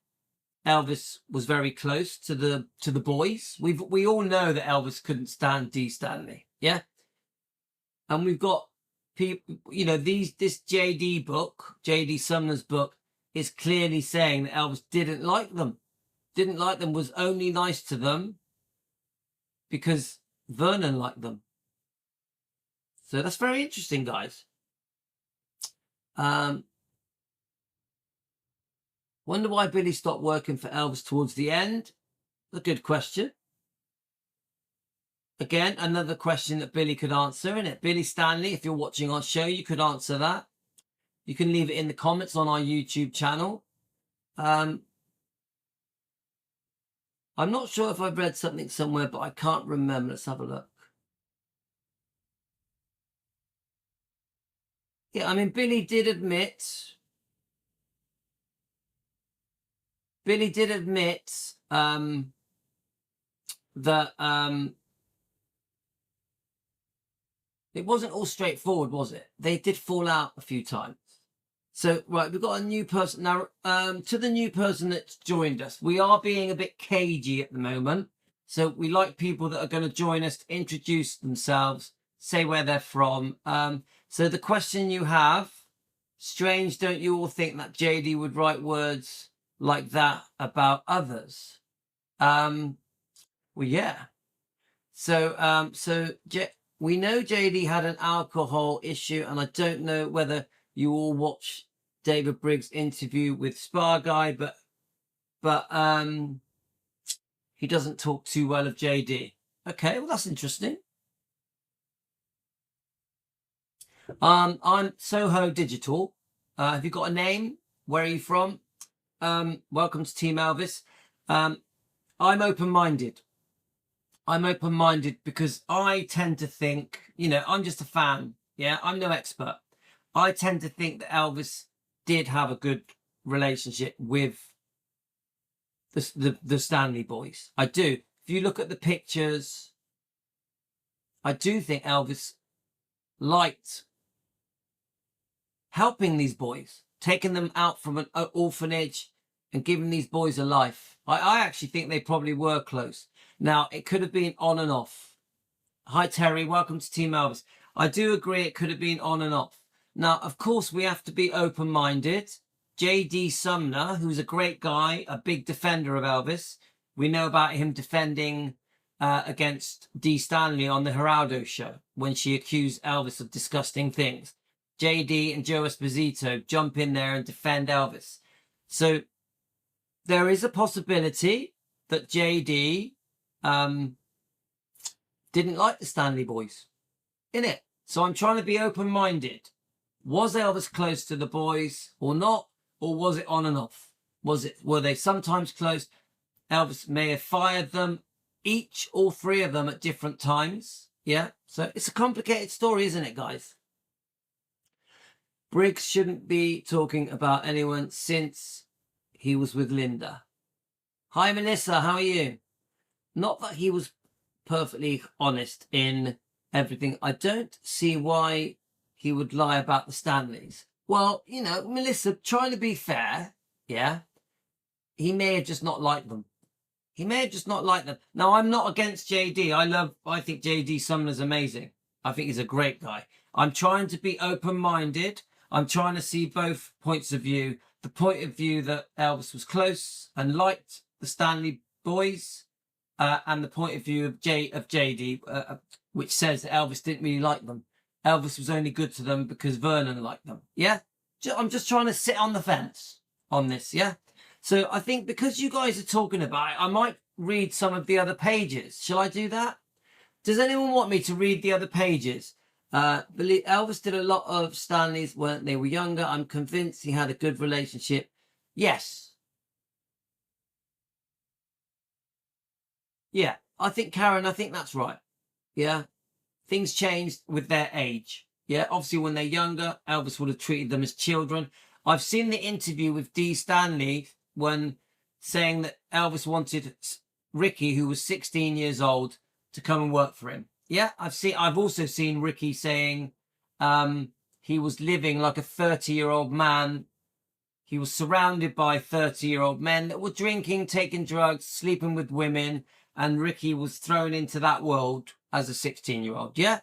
Elvis was very close to the boys. We all know that Elvis couldn't stand Dee Stanley. Yeah. And we've got people, you know, this JD book, JD Sumner's book, is clearly saying that Elvis didn't like them. Didn't like them, was only nice to them because Vernon liked them. So that's very interesting, guys. Wonder why Billy stopped working for Elvis towards the end. A good question. Again, another question that Billy could answer, isn't it? Billy Stanley, if you're watching our show, you could answer that. You can leave it in the comments on our YouTube channel. I'm not sure if I've read something somewhere, but I can't remember. Let's have a look. Yeah, I mean, Billy did admit that it wasn't all straightforward, was it? They did fall out a few times. So, right, we've got a new person. Now, to the new person that's joined us, we are being a bit cagey at the moment. So we like people that are going to join us to introduce themselves, say where they're from. So the question you have, strange, don't you all think that JD would write words like that about others? Well, yeah. So, we know JD had an alcohol issue, and I don't know whether you all watched David Briggs' interview with Spa Guy, but he doesn't talk too well of JD. Okay, well, that's interesting. I'm Soho Digital. Have you got a name? Where are you from? Welcome to Team Elvis. I'm open-minded. I'm open-minded because I tend to think, I'm just a fan. Yeah, I'm no expert. I tend to think that Elvis did have a good relationship with the Stanley boys. I do. If you look at the pictures, I do think Elvis liked helping these boys, taking them out from an orphanage and giving these boys a life. I actually think they probably were close. Now, it could have been on and off. Hi, Terry. Welcome to Team Elvis. I do agree it could have been on and off. Now, of course, we have to be open-minded. J.D. Sumner, who's a great guy, a big defender of Elvis. We know about him defending against Dee Stanley on the Geraldo show when she accused Elvis of disgusting things. JD and Joe Esposito jump in there and defend Elvis. So there is a possibility that JD didn't like the Stanley boys, innit? So I'm trying to be open-minded. Was Elvis close to the boys or not? Or was it on and off? Were they sometimes close? Elvis may have fired them, all three of them at different times. Yeah. So it's a complicated story, isn't it, guys? Briggs shouldn't be talking about anyone since he was with Linda. Hi, Melissa. How are you? Not that he was perfectly honest in everything. I don't see why he would lie about the Stanleys. Well, Melissa, trying to be fair, yeah, he may have just not liked them. He may have just not liked them. Now, I'm not against JD. I think JD Sumner's amazing. I think he's a great guy. I'm trying to be open-minded. I'm trying to see both points of view. The point of view that Elvis was close and liked the Stanley boys, and the point of view of JD, which says that Elvis didn't really like them. Elvis was only good to them because Vernon liked them. Yeah? I'm just trying to sit on the fence on this, yeah? So I think because you guys are talking about it, I might read some of the other pages. Shall I do that? Does anyone want me to read the other pages? Elvis did a lot of Stanleys when they were younger. I'm convinced he had a good relationship. Yes. Yeah, I think, Karen, I think that's right. Yeah. Things changed with their age. Yeah, obviously when they're younger, Elvis would have treated them as children. I've seen the interview with Dee Stanley when saying that Elvis wanted Ricky, who was 16 years old, to come and work for him. Yeah, I've also seen Ricky saying he was living like a 30-year-old man. He was surrounded by 30-year-old men that were drinking, taking drugs, sleeping with women, and Ricky was thrown into that world as a 16-year-old. Yeah.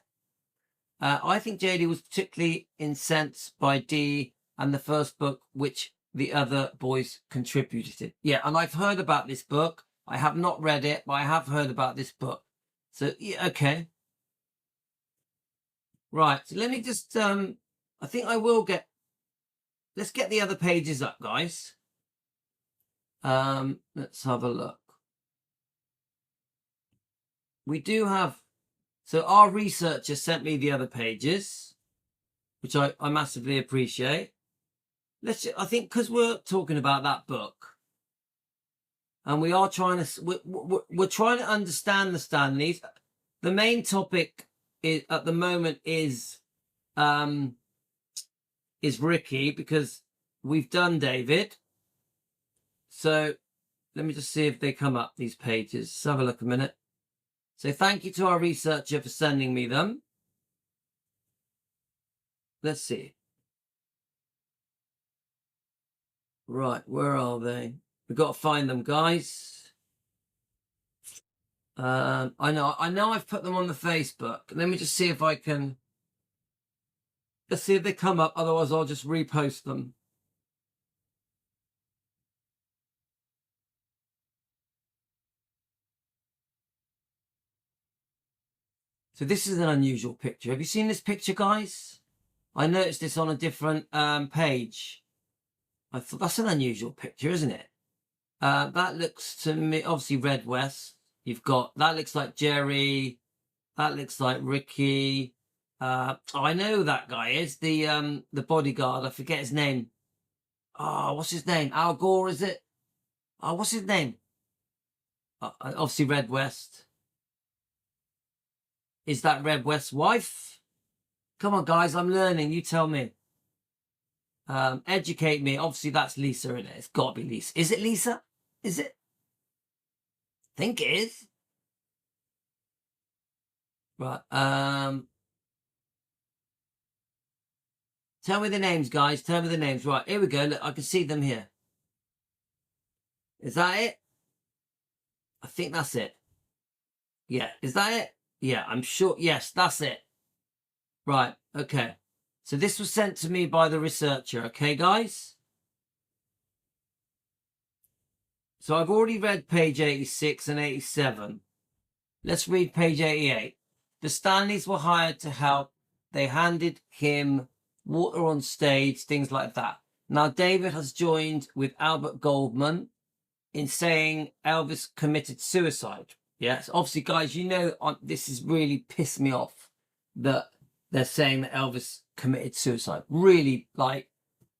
I think JD was particularly incensed by Dee and the first book, which the other boys contributed. Yeah, and I've heard about this book. I have not read it, but I have heard about this book. So, yeah, okay. Right, so let me just, I think I will let's get the other pages up, guys. Let's have a look. We do have, so our researcher sent me the other pages, which I massively appreciate. I think because we're talking about that book, and we are trying to, we're trying to understand the Stanleys. The main topic at the moment is Ricky, because we've done David. So let me just see if they come up, these pages. Let's have a look a minute. So thank you to our researcher for sending me them. Let's see. Right, where are they? We've got to find them, guys. I know I've put them on the Facebook. Let me just see if I can. Let's see if they come up. Otherwise, I'll just repost them. So this is an unusual picture. Have you seen this picture, guys? I noticed this on a different page. I thought that's an unusual picture, isn't it? That looks to me, obviously Red West. You've got, that looks like Jerry. That looks like Ricky. I know that guy is the bodyguard. I forget his name. Oh, what's his name? Al Gore, is it? Oh, what's his name? Obviously Red West. Is that Red West's wife? Come on, guys, I'm learning. You tell me. Educate me. Obviously, that's Lisa, isn't it? It's got to be Lisa. Is it Lisa? Is it? I think it is. Right. Tell me the names, guys. Tell me the names. Right, here we go. Look, I can see them here. Is that it? I think that's it. Yeah. Is that it? Yeah, I'm sure. Yes, that's it. Right. Okay. So this was sent to me by the researcher. Okay, guys? So I've already read page 86 and 87. Let's read page 88. The Stanleys were hired to help. They handed him water on stage, things like that. Now, David has joined with Albert Goldman in saying Elvis committed suicide. Yes, obviously, guys, you know, this has really pissed me off that they're saying that Elvis committed suicide. Really, like,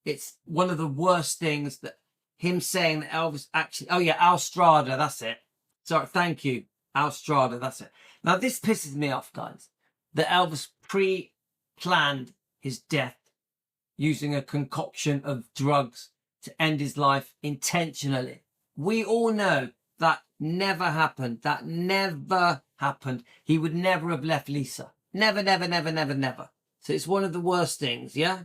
it's one of the worst things that him saying that Elvis actually, oh yeah, Al Strada, that's it. Sorry, thank you. Al Strada, that's it. Now, this pisses me off, guys, that Elvis pre-planned his death using a concoction of drugs to end his life intentionally. We all know that never happened. That never happened. He would never have left Lisa. Never, never, never, never, never. So it's one of the worst things, yeah?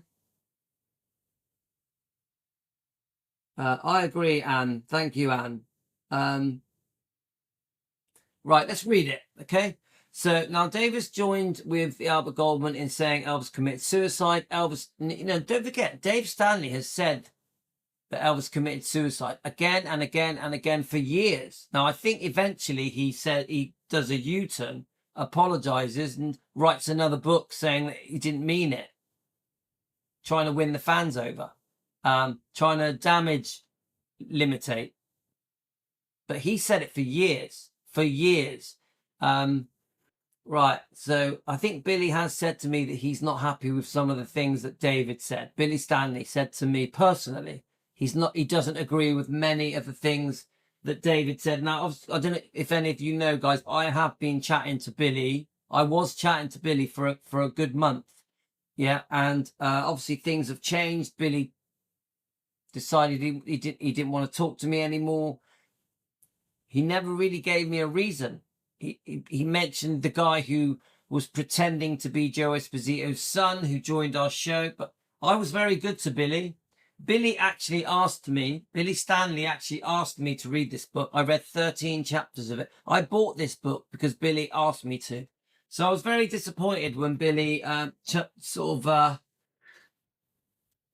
I agree, Anne. Thank you, Anne. Right, let's read it, okay? So now Davis joined with Albert Goldman in saying Elvis committed suicide. Elvis, you know, don't forget, Dave Stanley has said that Elvis committed suicide again and again and again for years. Now, I think eventually he said he does a U-turn, apologizes, and writes another book saying that he didn't mean it, trying to win the fans over, trying to damage Limitate. But he said it for years, right, so I think Billy has said to me that he's not happy with some of the things that David said. Billy Stanley said to me personally, he doesn't agree with many of the things that David said. Now, I don't know if any of you know, guys, but I have been chatting to Billy. I was chatting to Billy for a good month. Yeah, and obviously things have changed. Billy decided he didn't want to talk to me anymore. He never really gave me a reason. He mentioned the guy who was pretending to be Joe Esposito's son who joined our show, but I was very good to Billy. Billy Stanley actually asked me to read this book. I read 13 chapters of it. I bought this book because Billy asked me to. So I was very disappointed when Billy turned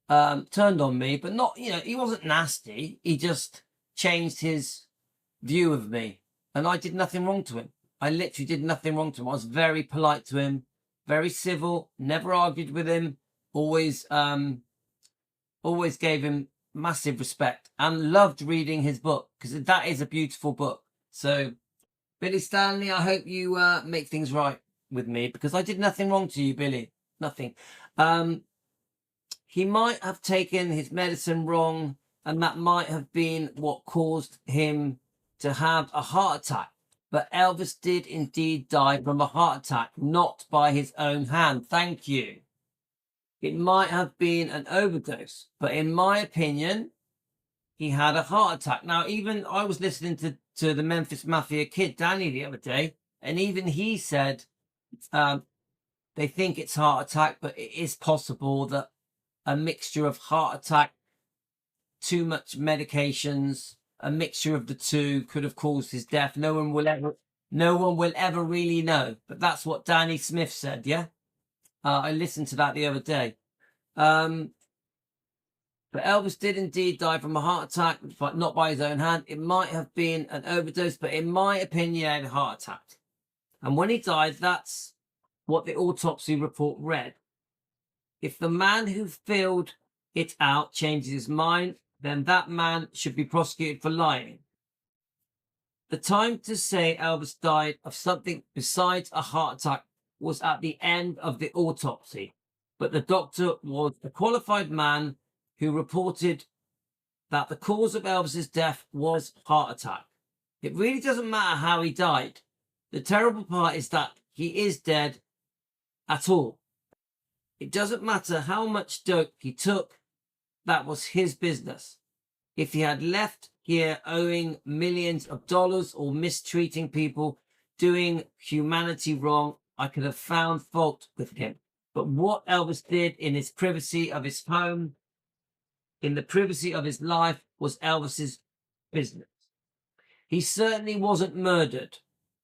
on me, but not, you know, he wasn't nasty. He just changed his view of me, and I did nothing wrong to him. I literally did nothing wrong to him. I was very polite to him, very civil, never argued with him, always gave him massive respect and loved reading his book because that is a beautiful book. So Billy Stanley, I hope you make things right with me because I did nothing wrong to you, Billy. Nothing. He might have taken his medicine wrong, and that might have been what caused him to have a heart attack. But Elvis did indeed die from a heart attack, not by his own hand. Thank you. It might have been an overdose, but in my opinion, he had a heart attack. Now, even I was listening to the Memphis Mafia kid, Danny, the other day, and even he said they think it's heart attack, but it is possible that a mixture of heart attack, too much medications, a mixture of the two could have caused his death. No one will ever no one will ever really know. But that's what Danny Smith said, yeah? I listened to that the other day. But Elvis did indeed die from a heart attack, but not by his own hand. It might have been an overdose, but in my opinion, he had a heart attack. And when he died, that's what the autopsy report read. If the man who filled it out changes his mind, then that man should be prosecuted for lying. The time to say Elvis died of something besides a heart attack was at the end of the autopsy, but the doctor was a qualified man who reported that the cause of Elvis's death was heart attack. It really doesn't matter how he died. The terrible part is that he is dead at all. It doesn't matter how much dope he took. That was his business. If he had left here owing millions of dollars or mistreating people, doing humanity wrong, I could have found fault with him. But what Elvis did in his privacy of his home, in the privacy of his life, was Elvis's business. He certainly wasn't murdered.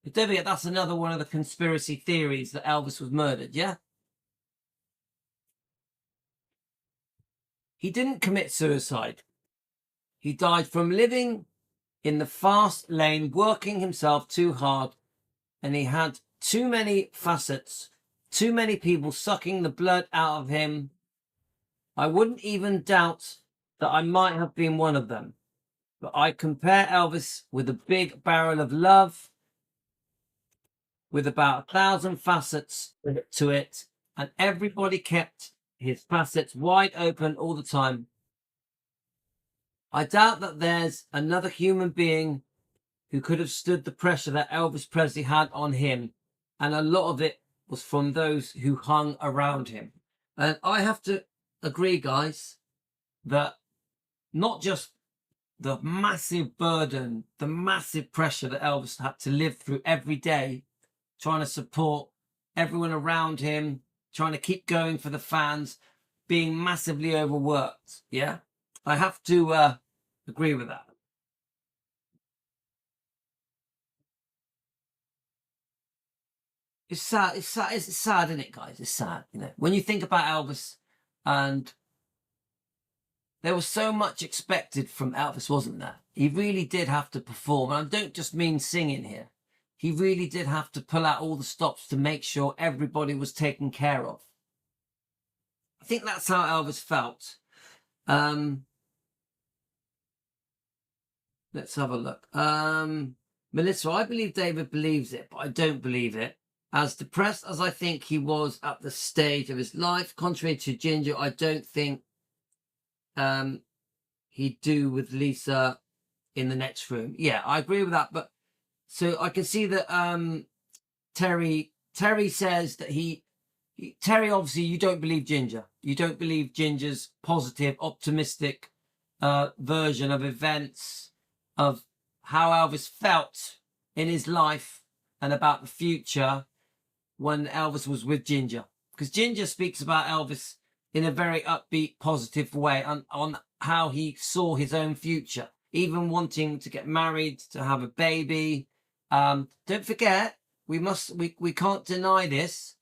But don't forget, that's another one of the conspiracy theories, that Elvis was murdered, yeah? He didn't commit suicide. He died from living in the fast lane, working himself too hard, and he had too many facets, too many people sucking the blood out of him. I wouldn't even doubt that I might have been one of them. But I compare Elvis with a big barrel of love with about 1,000 facets to it, and everybody kept his facets wide open all the time. I doubt that there's another human being who could have stood the pressure that Elvis Presley had on him, and a lot of it was from those who hung around him. And I have to agree, guys, that not just the massive burden, the massive pressure that Elvis had to live through every day, trying to support everyone around him, trying to keep going for the fans, being massively overworked. Yeah, I have to agree with that. It's sad. It's sad. It's sad, isn't it, guys? It's sad. You know, when you think about Elvis, and there was so much expected from Elvis, wasn't there? He really did have to perform, and I don't just mean singing here. He really did have to pull out all the stops to make sure everybody was taken care of. I think that's how Elvis felt. Let's have a look. Melissa, I believe David believes it, but I don't believe it. As depressed as I think he was at the stage of his life, contrary to Ginger, I don't think he'd do with Lisa in the next room. Yeah, I agree with that. But so I can see that Terry says that Terry, obviously, you don't believe Ginger. You don't believe Ginger's positive, optimistic version of events, of how Elvis felt in his life and about the future when Elvis was with Ginger. Because Ginger speaks about Elvis in a very upbeat, positive way on how he saw his own future, even wanting to get married, to have a baby. Don't forget, we can't deny this.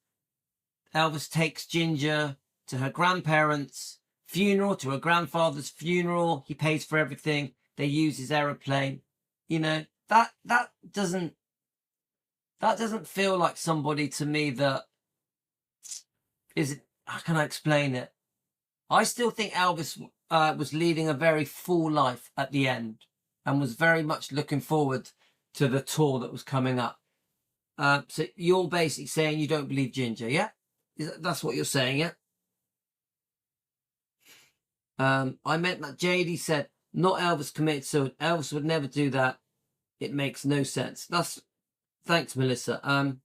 Elvis takes Ginger to her grandparents' funeral, to her grandfather's funeral. He pays for everything. They use his aeroplane. You know, that doesn't feel like somebody to me that is, how can I explain it? I still think Elvis was leading a very full life at the end and was very much looking forward to the tour that was coming up. So you're basically saying you don't believe Ginger, yeah? That's what you're saying, yeah? I meant that JD said, not Elvis committed suicide. Elvis would never do that. It makes no sense. Thanks, Melissa.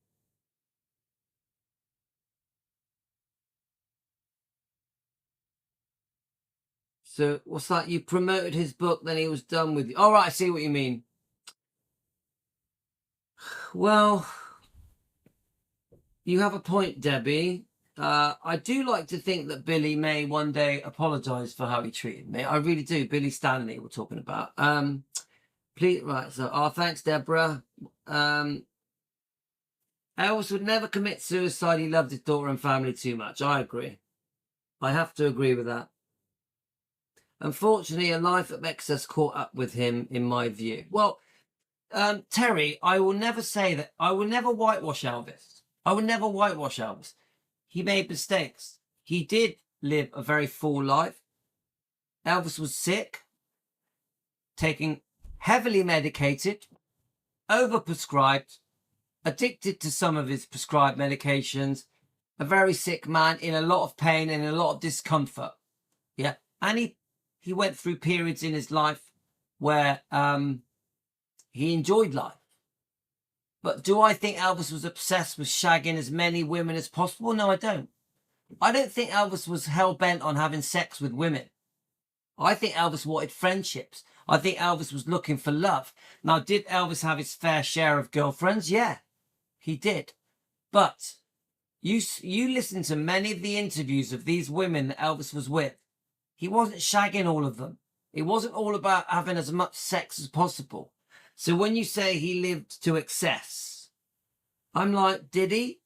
So what's that? You promoted his book, then he was done with you. All right, I see what you mean. Well, you have a point, Debbie. I do like to think that Billy may one day apologise for how he treated me. I really do. Billy Stanley we're talking about. Please, right. So, thanks, Deborah. Elvis would never commit suicide. He loved his daughter and family too much. I agree. I have to agree with that. Unfortunately, a life of excess caught up with him, in my view. Well, Terry, I will never say that. I will never whitewash Elvis. I will never whitewash Elvis. He made mistakes. He did live a very full life. Elvis was sick, taking heavily medicated, overprescribed, addicted to some of his prescribed medications, a very sick man in a lot of pain and a lot of discomfort. Yeah. And he went through periods in his life where he enjoyed life. But do I think Elvis was obsessed with shagging as many women as possible? No, I don't. I don't think Elvis was hell-bent on having sex with women. I think Elvis wanted friendships. I think Elvis was looking for love. Now, did Elvis have his fair share of girlfriends? Yeah, he did. But you listen to many of the interviews of these women that Elvis was with. He wasn't shagging all of them. It wasn't all about having as much sex as possible. So when you say he lived to excess, I'm like, did he?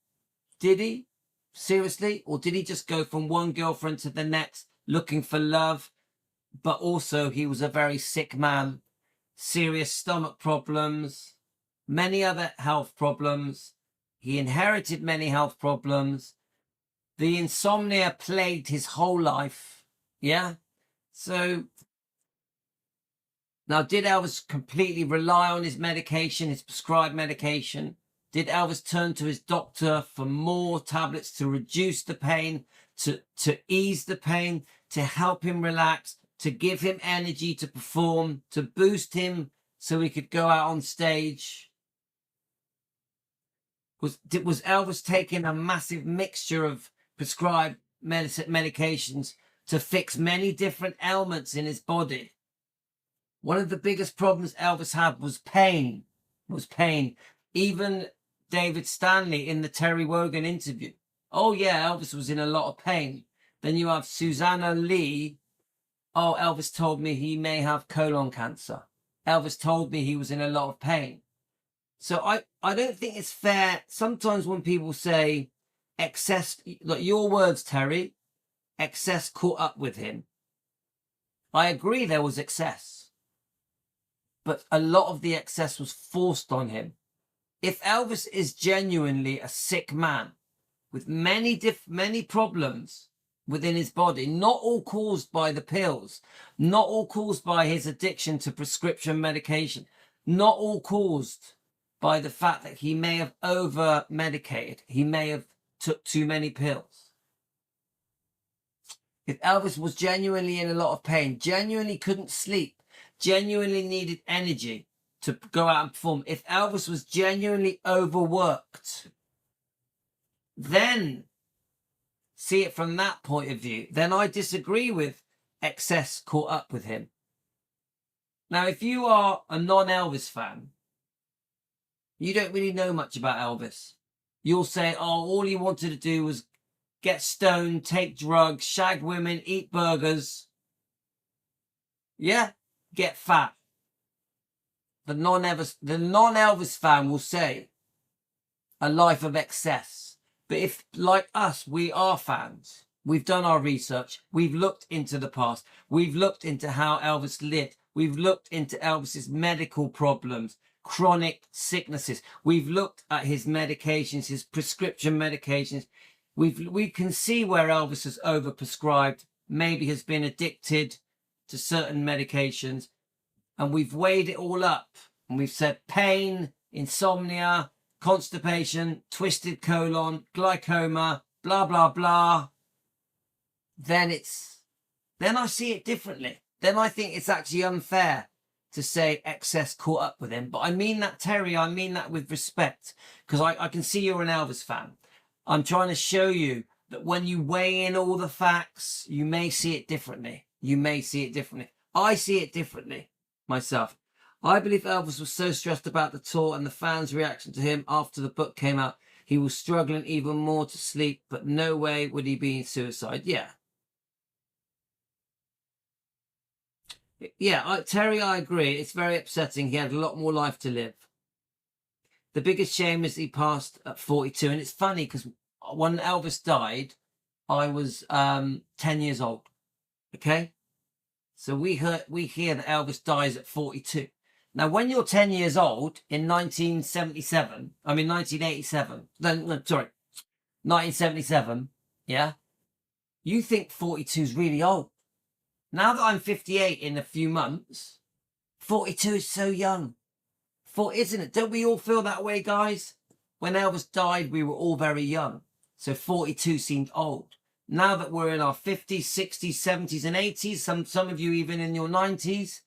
Did he? Seriously? Or did he just go from one girlfriend to the next looking for love? But also he was a very sick man, serious stomach problems, many other health problems. He inherited many health problems. The insomnia plagued his whole life. Yeah. So now, did Elvis completely rely on his medication, his prescribed medication? Did Elvis turn to his doctor for more tablets to reduce the pain, to ease the pain, to help him relax, to give him energy to perform, to boost him so he could go out on stage? Was Elvis taking a massive mixture of prescribed medications to fix many different ailments in his body? One of the biggest problems Elvis had was pain. Even David Stanley in the Terry Wogan interview. Oh yeah, Elvis was in a lot of pain. Then you have Susanna Lee. Oh, Elvis told me he may have colon cancer. Elvis told me he was in a lot of pain. So I don't think it's fair. Sometimes when people say excess, like your words, Terry, excess caught up with him. I agree there was excess. But a lot of the excess was forced on him. If Elvis is genuinely a sick man with many problems within his body, not all caused by the pills, not all caused by his addiction to prescription medication, not all caused by the fact that he may have over-medicated, he may have took too many pills. If Elvis was genuinely in a lot of pain, genuinely couldn't sleep, genuinely needed energy to go out and perform, if Elvis was genuinely overworked, then see it from that point of view, then I disagree with excess caught up with him. Now, if you are a non-Elvis fan, you don't really know much about Elvis. You'll say, oh, all he wanted to do was get stoned, take drugs, shag women, eat burgers. Yeah, get fat. The non-Elvis fan will say a life of excess. But if, like us, we are fans, we've done our research, we've looked into the past, we've looked into how Elvis lived, we've looked into Elvis's medical problems, chronic sicknesses, we've looked at his medications, his prescription medications. We can see where Elvis has overprescribed, maybe has been addicted to certain medications. And we've weighed it all up and we've said pain, insomnia, constipation, twisted colon, glaucoma, blah, blah, blah. Then I see it differently. Then I think it's actually unfair to say excess caught up with him. But I mean that, Terry, I mean that with respect, because I can see you're an Elvis fan. I'm trying to show you that when you weigh in all the facts, you may see it differently. You may see it differently. I see it differently myself. I believe Elvis was so stressed about the tour and the fans' reaction to him after the book came out, he was struggling even more to sleep, but no way would he be in suicide. Yeah. Yeah, Terry, I agree. It's very upsetting. He had a lot more life to live. The biggest shame is he passed at 42. And it's funny because when Elvis died, I was 10 years old. Okay? So we hear that Elvis dies at 42. Now, when you're 10 years old in 1977, no, sorry, 1977, yeah, you think 42 is really old. Now that I'm 58 in a few months, 42 is so young. Isn't it? Don't we all feel that way, guys? When Elvis died, we were all very young. So 42 seemed old. Now that we're in our 50s, 60s, 70s, and 80s, some of you even in your 90s,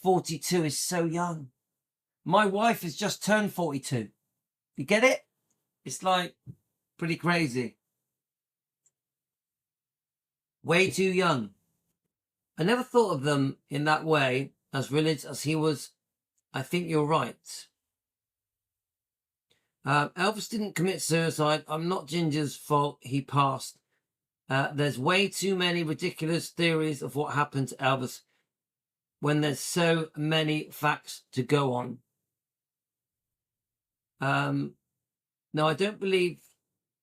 42 is so young. My wife has just turned 42. You get it? It's like pretty crazy. Way too young. I never thought of them in that way, as religious as he was. I think you're right. Elvis didn't commit suicide. I'm not Ginger's fault. He passed. There's way too many ridiculous theories of what happened to Elvis when there's so many facts to go on. No, I don't believe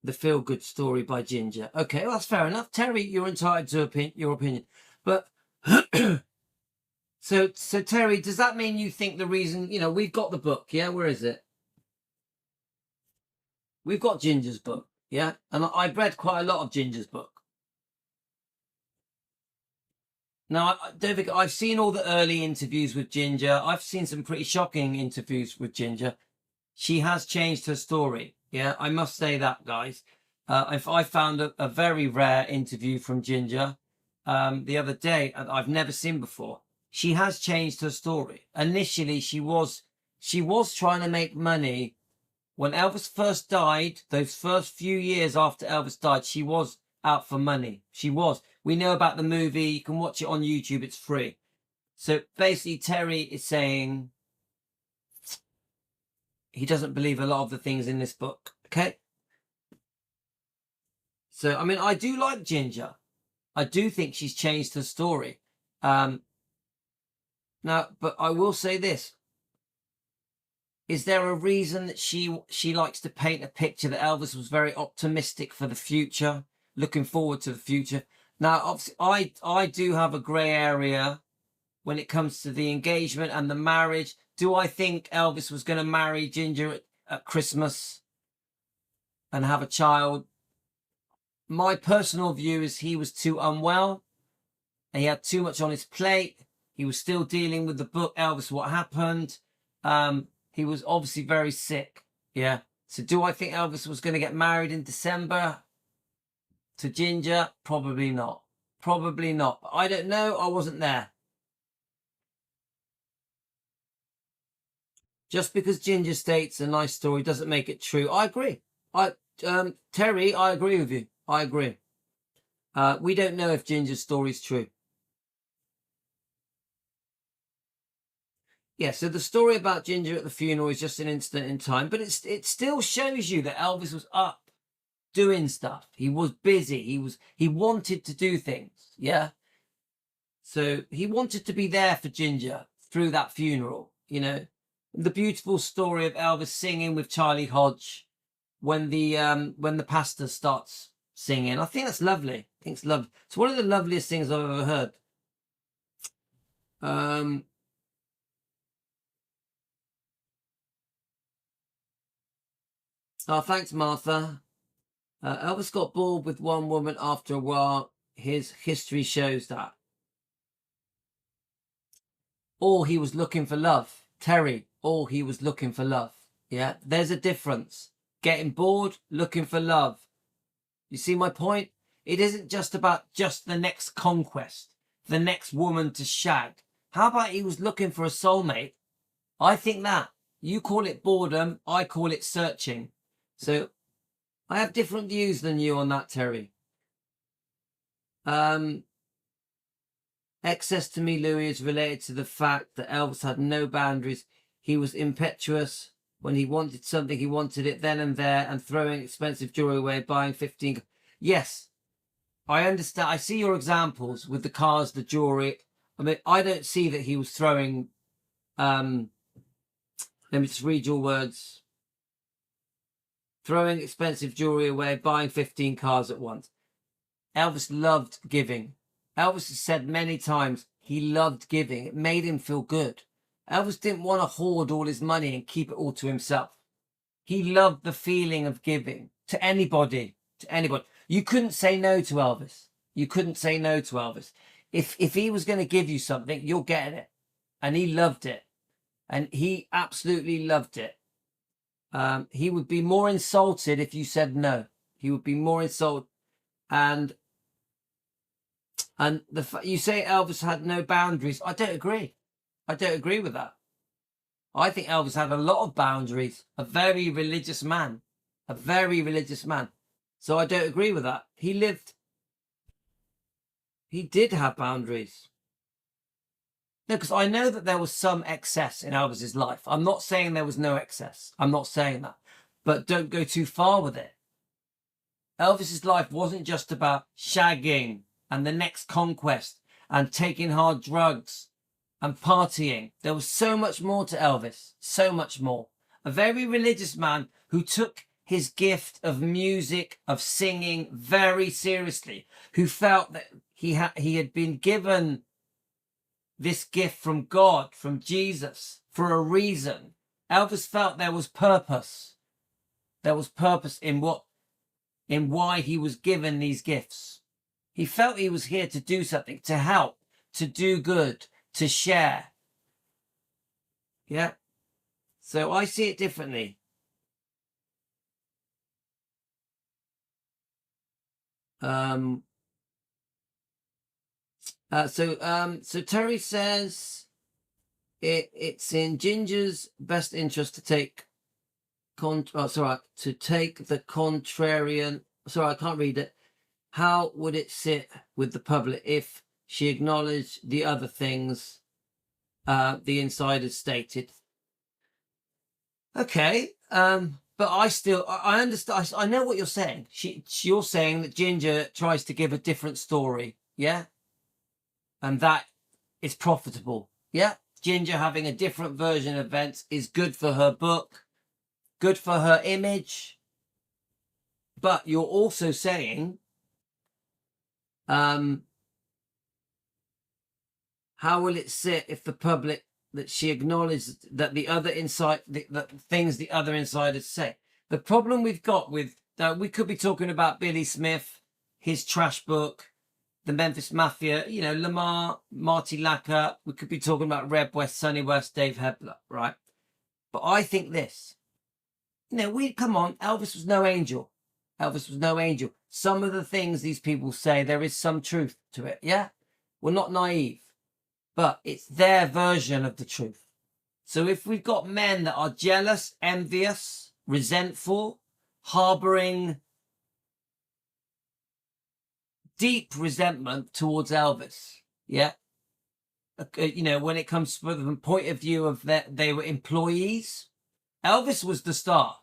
the feel-good story by Ginger. Okay, well, that's fair enough. Terry, you're entitled to your opinion. But so Terry, does that mean you think the reason, we've got the book, yeah? Where is it? We've got Ginger's book, yeah? And I've read quite a lot of Ginger's book. Now, don't forget, I've seen all the early interviews with Ginger. I've seen some pretty shocking interviews with Ginger. She has changed her story. Yeah, I must say that, guys. I found a very rare interview from Ginger the other day that I've never seen before. She has changed her story. Initially, she was trying to make money. When Elvis first died, those first few years after Elvis died, she was out for money. She was. We know about the movie. You can watch it on YouTube. It's free. So basically, Terry is saying he doesn't believe a lot of the things in this book. Okay? So, I mean, I do like Ginger. I do think she's changed her story. Now, but I will say this. Is there a reason that she likes to paint a picture that Elvis was very optimistic for the future, looking forward to the future? Now, obviously, I do have a grey area when it comes to the engagement and the marriage. Do I think Elvis was going to marry Ginger at Christmas and have a child? My personal view is he was too unwell. And he had too much on his plate. He was still dealing with the book, Elvis, What Happened? He was obviously very sick. Yeah. So do I think Elvis was going to get married in December to Ginger? Probably not. Probably not. But I don't know. I wasn't there. Just because Ginger states a nice story doesn't make it true. I agree. Terry, I agree with you. I agree. We don't know if Ginger's story is true. Yeah, so the story about Ginger at the funeral is just an instant in time, but it still shows you that Elvis was up doing stuff. He was busy. He wanted to do things. Yeah. So he wanted to be there for Ginger through that funeral, The beautiful story of Elvis singing with Charlie Hodge when the pastor starts singing. I think that's lovely. I think it's lovely. It's one of the loveliest things I've ever heard. Oh, thanks, Martha. Elvis got bored with one woman after a while. His history shows that. Or he was looking for love. Terry, or he was looking for love. Yeah, there's a difference. Getting bored, looking for love. You see my point? It isn't just about just the next conquest, the next woman to shag. How about he was looking for a soulmate? I think that. You call it boredom, I call it searching. So I have different views than you on that, Terry. Excess to me, Louis, is related to the fact that Elvis had no boundaries. He was impetuous. When he wanted something, he wanted it then and there, and throwing expensive jewelry away, buying 15. Yes, I understand. I see your examples with the cars, the jewelry. I mean, I don't see that he was throwing. Let me just read your words. throwing expensive jewelry away, buying 15 cars at once. Elvis loved giving. Elvis has said many times he loved giving. It made him feel good. Elvis didn't want to hoard all his money and keep it all to himself. He loved the feeling of giving to anybody, You couldn't say no to Elvis. You couldn't say no to Elvis. If he was going to give you something, you're getting it. And he loved it. And he absolutely loved it. He would be more insulted if you said no. He would be more insulted. And you say Elvis had no boundaries. I don't agree. I don't agree with that. I think Elvis had a lot of boundaries. A very religious man. A very religious man. So I don't agree with that. He did have boundaries. No, because I know that there was some excess in Elvis's life. I'm not saying there was no excess. I'm not saying that. But don't go too far with it. Elvis's life wasn't just about shagging and the next conquest and taking hard drugs and partying. There was so much more to Elvis. So much more. A very religious man who took his gift of music, of singing very seriously, who felt that he had been given this gift from God, from Jesus, for a reason. Elvis felt there was purpose. There was purpose in why he was given these gifts. He felt he was here to do something, to help, to do good, to share. Yeah. So I see it differently. So Terry says it's in Ginger's best interest to take to take the contrarian. Sorry, I can't read it. How would it sit with the public if she acknowledged the other things the insiders stated? Okay, but I understand. I know what you're saying. You're saying that Ginger tries to give a different story, yeah, and that is profitable, yeah. Ginger having a different version of events is good for her book, good for her image. But you're also saying, how will it sit if the public that she acknowledged that the things the other insiders say? The problem we've got with we could be talking about Billy Smith, his trash book, the Memphis Mafia, Lamar, Marty Lacker. We could be talking about Red West, Sonny West, Dave Hebler, right? But I think this, come on, Elvis was no angel. Elvis was no angel. Some of the things these people say, there is some truth to it, yeah? We're not naive, but it's their version of the truth. So if we've got men that are jealous, envious, resentful, harboring deep resentment towards Elvis, yeah? When it comes from the point of view of that they were employees, Elvis was the star.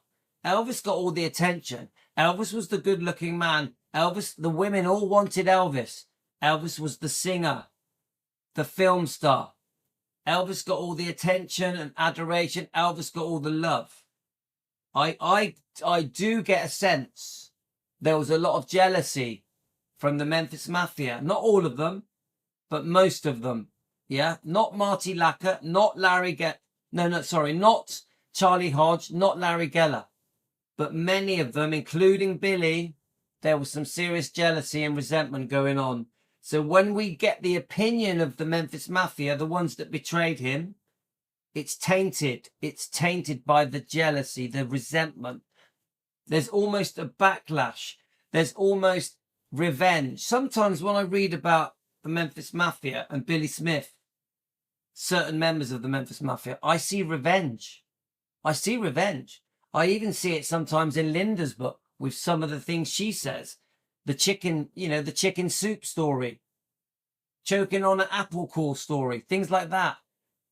Elvis got all the attention. Elvis was the good-looking man. Elvis, the women all wanted Elvis. Elvis was the singer, the film star. Elvis got all the attention and adoration. Elvis got all the love. I do get a sense there was a lot of jealousy from the Memphis Mafia. Not all of them, but most of them. Yeah, not Marty Lacker, not Larry not Charlie Hodge, not Larry Geller. But many of them, including Billy, there was some serious jealousy and resentment going on. So when we get the opinion of the Memphis Mafia, the ones that betrayed him, it's tainted. It's tainted by the jealousy, the resentment. There's almost a backlash. There's almost revenge. Sometimes when I read about the Memphis Mafia and Billy Smith, certain members of the Memphis Mafia, I see revenge. I see revenge. I even see it sometimes in Linda's book with some of the things she says. The chicken soup story, choking on an apple core story, things like that.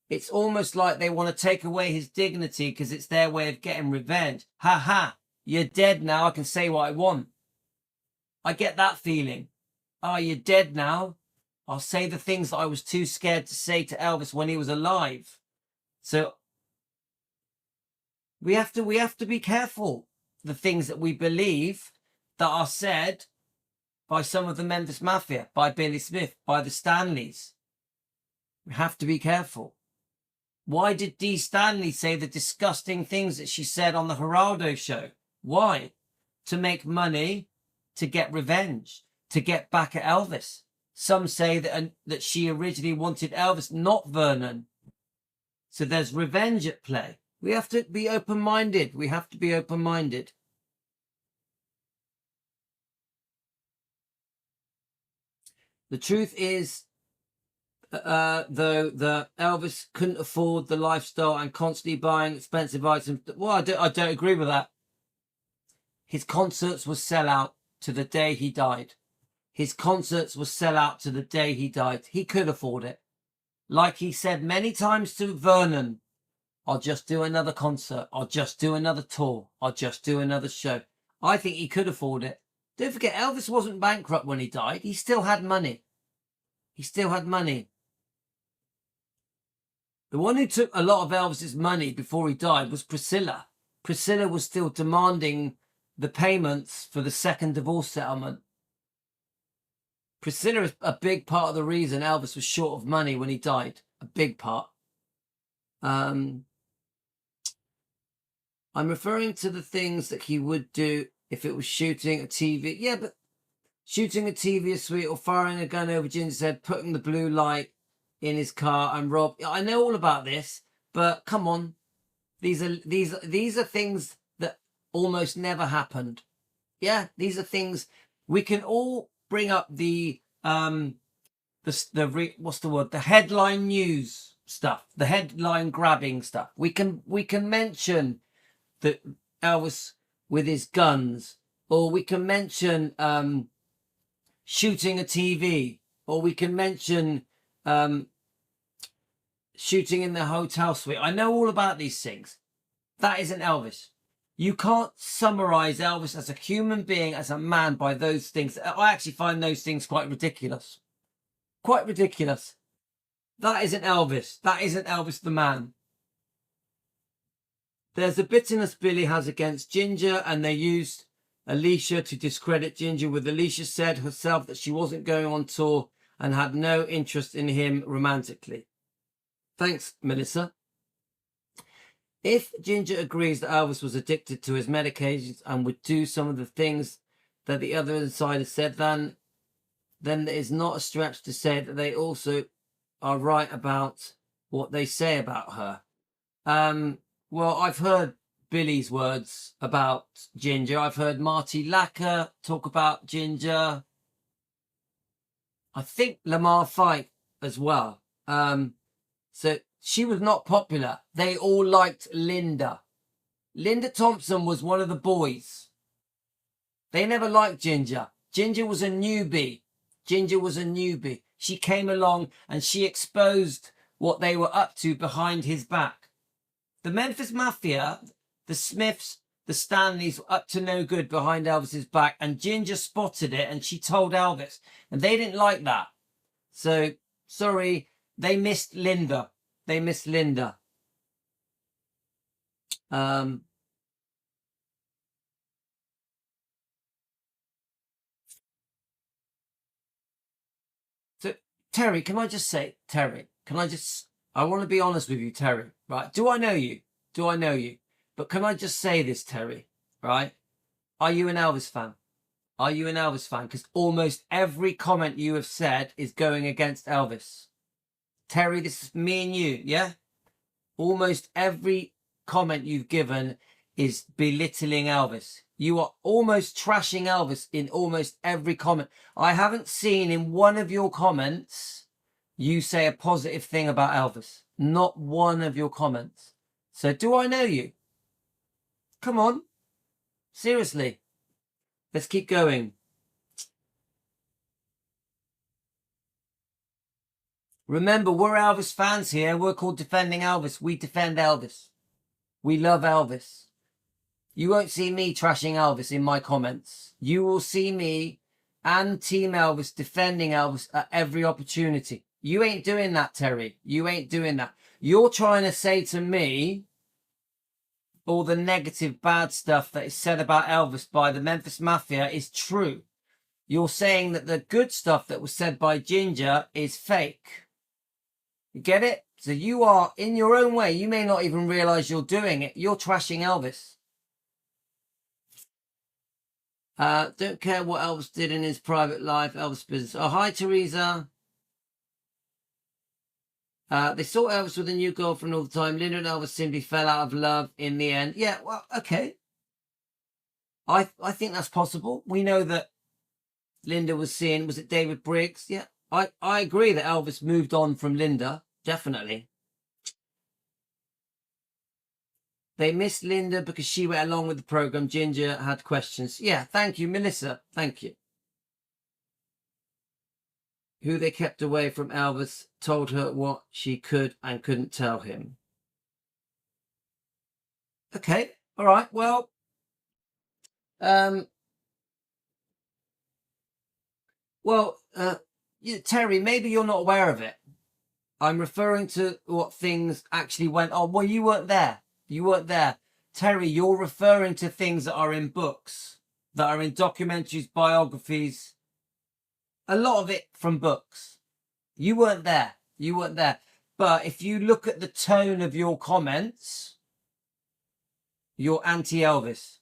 It's almost like they want to take away his dignity because it's their way of getting revenge. Ha ha, you're dead now, I can say what I want. I get that feeling. Oh, you're dead now. I'll say the things that I was too scared to say to Elvis when he was alive. So we have to be careful. the things that we believe that are said by some of the Memphis Mafia, by Billy Smith, by the Stanleys. We have to be careful. Why did Dee Stanley say the disgusting things that she said on the Geraldo show? Why? To make money, to get revenge, to get back at Elvis. Some say that she originally wanted Elvis, not Vernon. So there's revenge at play. We have to be open-minded. We have to be open-minded. The truth is, though, that Elvis couldn't afford the lifestyle and constantly buying expensive items. Well, I don't agree with that. His concerts were sell out to the day he died. His concerts were sell out to the day he died. He could afford it. Like he said many times to Vernon, I'll just do another concert. I'll just do another tour. I'll just do another show. I think he could afford it. Don't forget, Elvis wasn't bankrupt when he died. He still had money. He still had money. The one who took a lot of Elvis's money before he died was Priscilla. Priscilla was still demanding the payments for the second divorce settlement. Priscilla is a big part of the reason Elvis was short of money when he died. A big part. I'm referring to the things that he would do if it was shooting a TV. Yeah, but shooting a TV is sweet, or firing a gun over Ginger's head, putting the blue light in his car and rob. I know all about this, but come on. These are things that almost never happened. Yeah, these are things we can all bring up the headline news stuff, the headline grabbing stuff. We can mention that Elvis with his guns, or we can mention shooting a TV, or we can mention shooting in the hotel suite. I know all about these things. That isn't Elvis. You can't summarize Elvis as a human being, as a man, by those things. I actually find those things quite ridiculous. Quite ridiculous. That isn't Elvis. That isn't Elvis the man. There's a bitterness Billy has against Ginger, and they used Alicia to discredit Ginger, with Alicia said herself that she wasn't going on tour and had no interest in him romantically. Thanks, Melissa. If Ginger agrees that Elvis was addicted to his medications and would do some of the things that the other insiders said, then it is not a stretch to say that they also are right about what they say about her. Well, I've heard Billy's words about Ginger. I've heard Marty Lacker talk about Ginger. I think Lamar Fight as well. So she was not popular. They all liked Linda. Linda Thompson was one of the boys. They never liked Ginger. Ginger was a newbie. Ginger was a newbie. She came along and she exposed what they were up to behind his back. The Memphis Mafia, the Smiths, the Stanleys were up to no good behind Elvis's back, and Ginger spotted it and she told Elvis, and they didn't like that. So, sorry, they missed Linda. They missed Linda. So, Terry, can I just say, Terry, I want to be honest with you, Terry, right? Do I know you? Do I know you? But can I just say this, Terry, right? Are you an Elvis fan? Are you an Elvis fan? Because almost every comment you have said is going against Elvis. Terry, this is me and you, yeah? Almost every comment you've given is belittling Elvis. You are almost trashing Elvis in almost every comment. I haven't seen in one of your comments you say a positive thing about Elvis. Not one of your comments. So do I know you? Come on. Seriously. Let's keep going. Remember, we're Elvis fans here. We're called Defending Elvis. We defend Elvis. We love Elvis. You won't see me trashing Elvis in my comments. You will see me and Team Elvis defending Elvis at every opportunity. You ain't doing that, Terry. You ain't doing that. You're trying to say to me all the negative, bad stuff that is said about Elvis by the Memphis Mafia is true. You're saying that the good stuff that was said by Ginger is fake. You get it? So you are, in your own way, you may not even realize you're doing it. You're trashing Elvis. Don't care what Elvis did in his private life, Elvis business. Oh, hi, Teresa. They saw Elvis with a new girlfriend all the time. Linda and Elvis simply fell out of love in the end. Yeah, well, okay. I think that's possible. We know that Linda was seeing, was it David Briggs? Yeah, I agree that Elvis moved on from Linda. Definitely. They missed Linda because she went along with the program. Ginger had questions. Yeah, thank you, Melissa. Thank you. Who they kept away from Elvis told her what she could and couldn't tell him. Okay, all right, well, Terry, maybe you're not aware of it. I'm referring to what things actually went on. Well, you weren't there. You weren't there. Terry, you're referring to things that are in books, that are in documentaries, biographies, a lot of it from books. You weren't there. You weren't there. But if you look at the tone of your comments, you're anti-Elvis.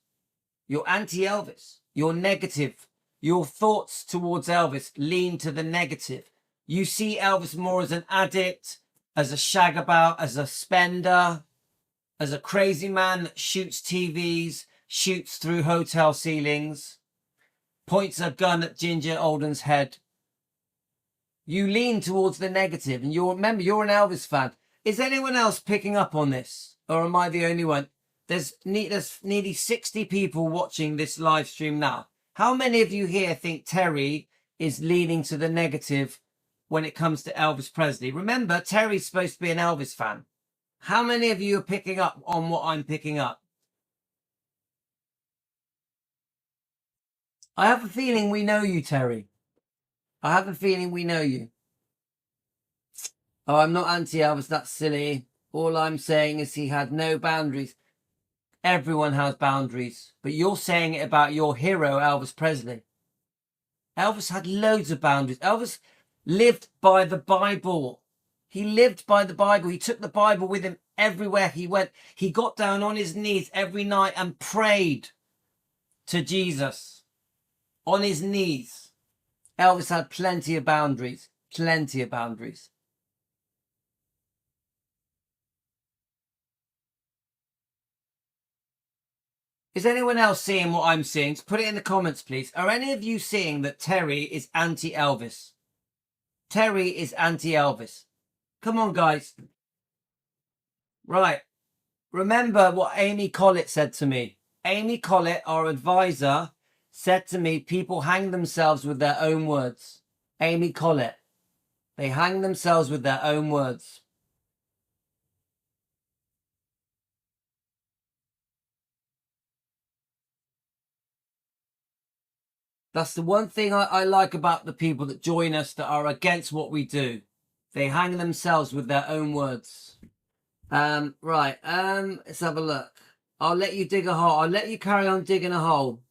You're anti-Elvis. You're negative. Your thoughts towards Elvis lean to the negative. You see Elvis more as an addict, as a shagabout, as a spender, as a crazy man that shoots TVs, shoots through hotel ceilings, points a gun at Ginger Alden's head. You lean towards the negative, and remember, you're an Elvis fan. Is anyone else picking up on this, or am I the only one? There's nearly 60 people watching this live stream now. How many of you here think Terry is leaning to the negative when it comes to Elvis Presley? Remember, Terry's supposed to be an Elvis fan. How many of you are picking up on what I'm picking up? I have a feeling we know you, Terry. I have a feeling we know you. Oh, I'm not anti-Elvis, that's silly. All I'm saying is he had no boundaries. Everyone has boundaries, but you're saying it about your hero, Elvis Presley. Elvis had loads of boundaries. Elvis lived by the Bible. He lived by the Bible. He took the Bible with him everywhere he went. He got down on his knees every night and prayed to Jesus on his knees. Elvis had plenty of boundaries. Plenty of boundaries. Is anyone else seeing what I'm seeing? Put it in the comments, please. Are any of you seeing that Terry is anti-Elvis? Terry is anti-Elvis. Come on, guys. Right. Remember what Amy Collett said to me. Amy Collett, our advisor, said to me, people hang themselves with their own words. Amy Collett. They hang themselves with their own words. That's the one thing I like about the people that join us that are against what we do. They hang themselves with their own words. Right. Let's have a look. I'll let you dig a hole. I'll let you carry on digging a hole.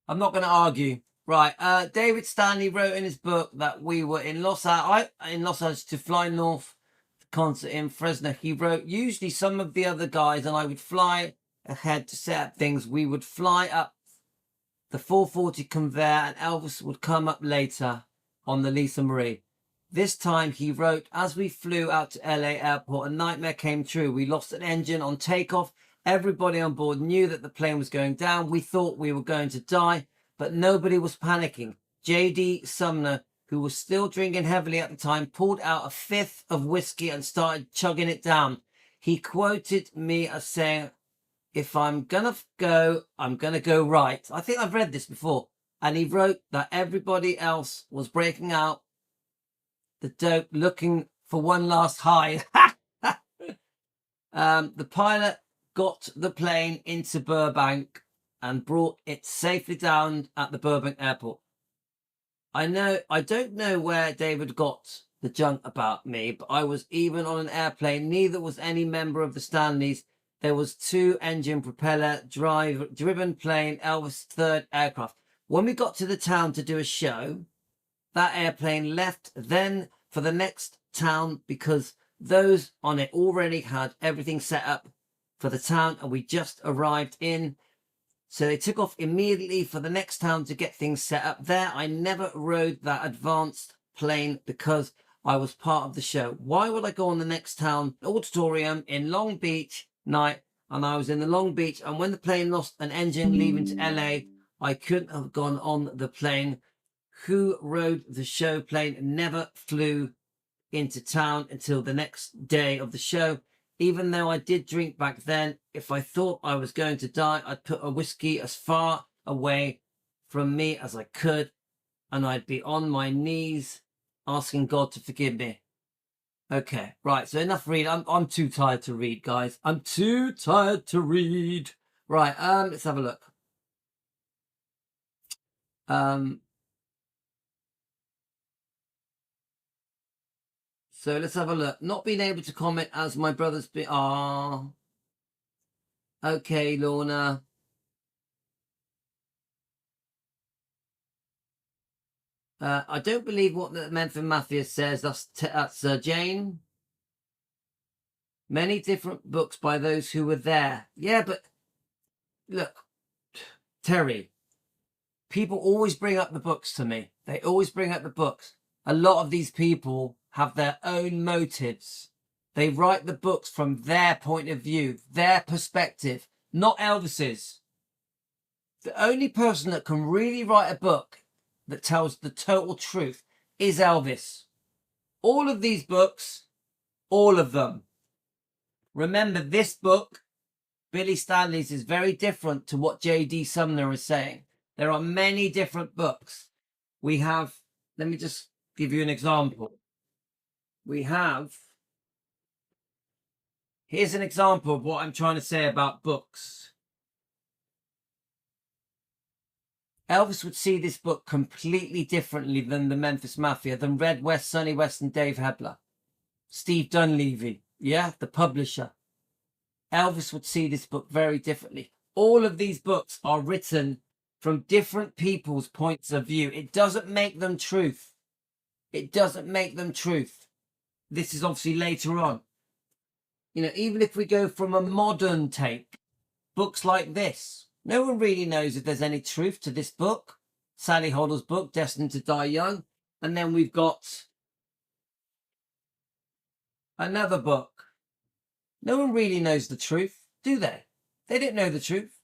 I'm not going to argue. Right. David Stanley wrote in his book that we were in Los Angeles to fly north to concert in Fresno. He wrote, usually some of the other guys and I would fly ahead to set up things. We would fly up the 440 conveyor and Elvis would come up later on the Lisa Marie. This time, he wrote, as we flew out to LA airport, a nightmare came true. We lost an engine on takeoff. Everybody on board knew that the plane was going down. We thought we were going to die, but nobody was panicking. J.D. Sumner, who was still drinking heavily at the time, pulled out a fifth of whiskey and started chugging it down. He quoted me as saying, if I'm going to go, I'm going to go right. I think I've read this before. And he wrote that everybody else was breaking out the dope, looking for one last high. The pilot got the plane into Burbank and brought it safely down at the Burbank airport. I don't know where David got the junk about me, but I was even on an airplane. Neither was any member of the Stanleys. There was 2-engine propeller driven plane, Elvis' third aircraft. When we got to the town to do a show, that airplane left then for the next town because those on it already had everything set up for the town and we just arrived in. So they took off immediately for the next town to get things set up there. I never rode that advanced plane because I was part of the show. Why would I go on the next town auditorium in Long Beach night? And I was in the Long Beach, and when the plane lost an engine leaving to LA, I couldn't have gone on the plane. Who rode the show plane never flew into town until the next day of the show. Even though I did drink back then, if I thought I was going to die, I'd put a whiskey as far away from me as I could, and I'd be on my knees asking God to forgive me. Okay, right, so enough read. I'm too tired to read, guys. I'm too tired to read. Right, let's have a look. So let's have a look. Not being able to comment as my brother's been. Ah. Okay, Lorna. I don't believe what the Memphis Mafia says. That's Jane. Many different books by those who were there. Yeah, but look, Terry, people always bring up the books to me. They always bring up the books. A lot of these people have their own motives. They write the books from their point of view, their perspective, not Elvis's. The only person that can really write a book that tells the total truth is Elvis. All of these books, all of them. Remember, this book, Billy Stanley's, is very different to what J.D. Sumner is saying. There are many different books. We have, let me just give you an example. We have, here's an example of what I'm trying to say about books. Elvis would see this book completely differently than the Memphis Mafia, than Red West, Sonny West, and Dave Hebler. Steve Dunleavy, yeah, the publisher. Elvis would see this book very differently. All of these books are written from different people's points of view. It doesn't make them truth. It doesn't make them truth. This is obviously later on. You know, even if we go from a modern take, books like this, no one really knows if there's any truth to this book. Sally Hodder's book, Destined to Die Young. And then we've got another book. No one really knows the truth, do they? They didn't know the truth.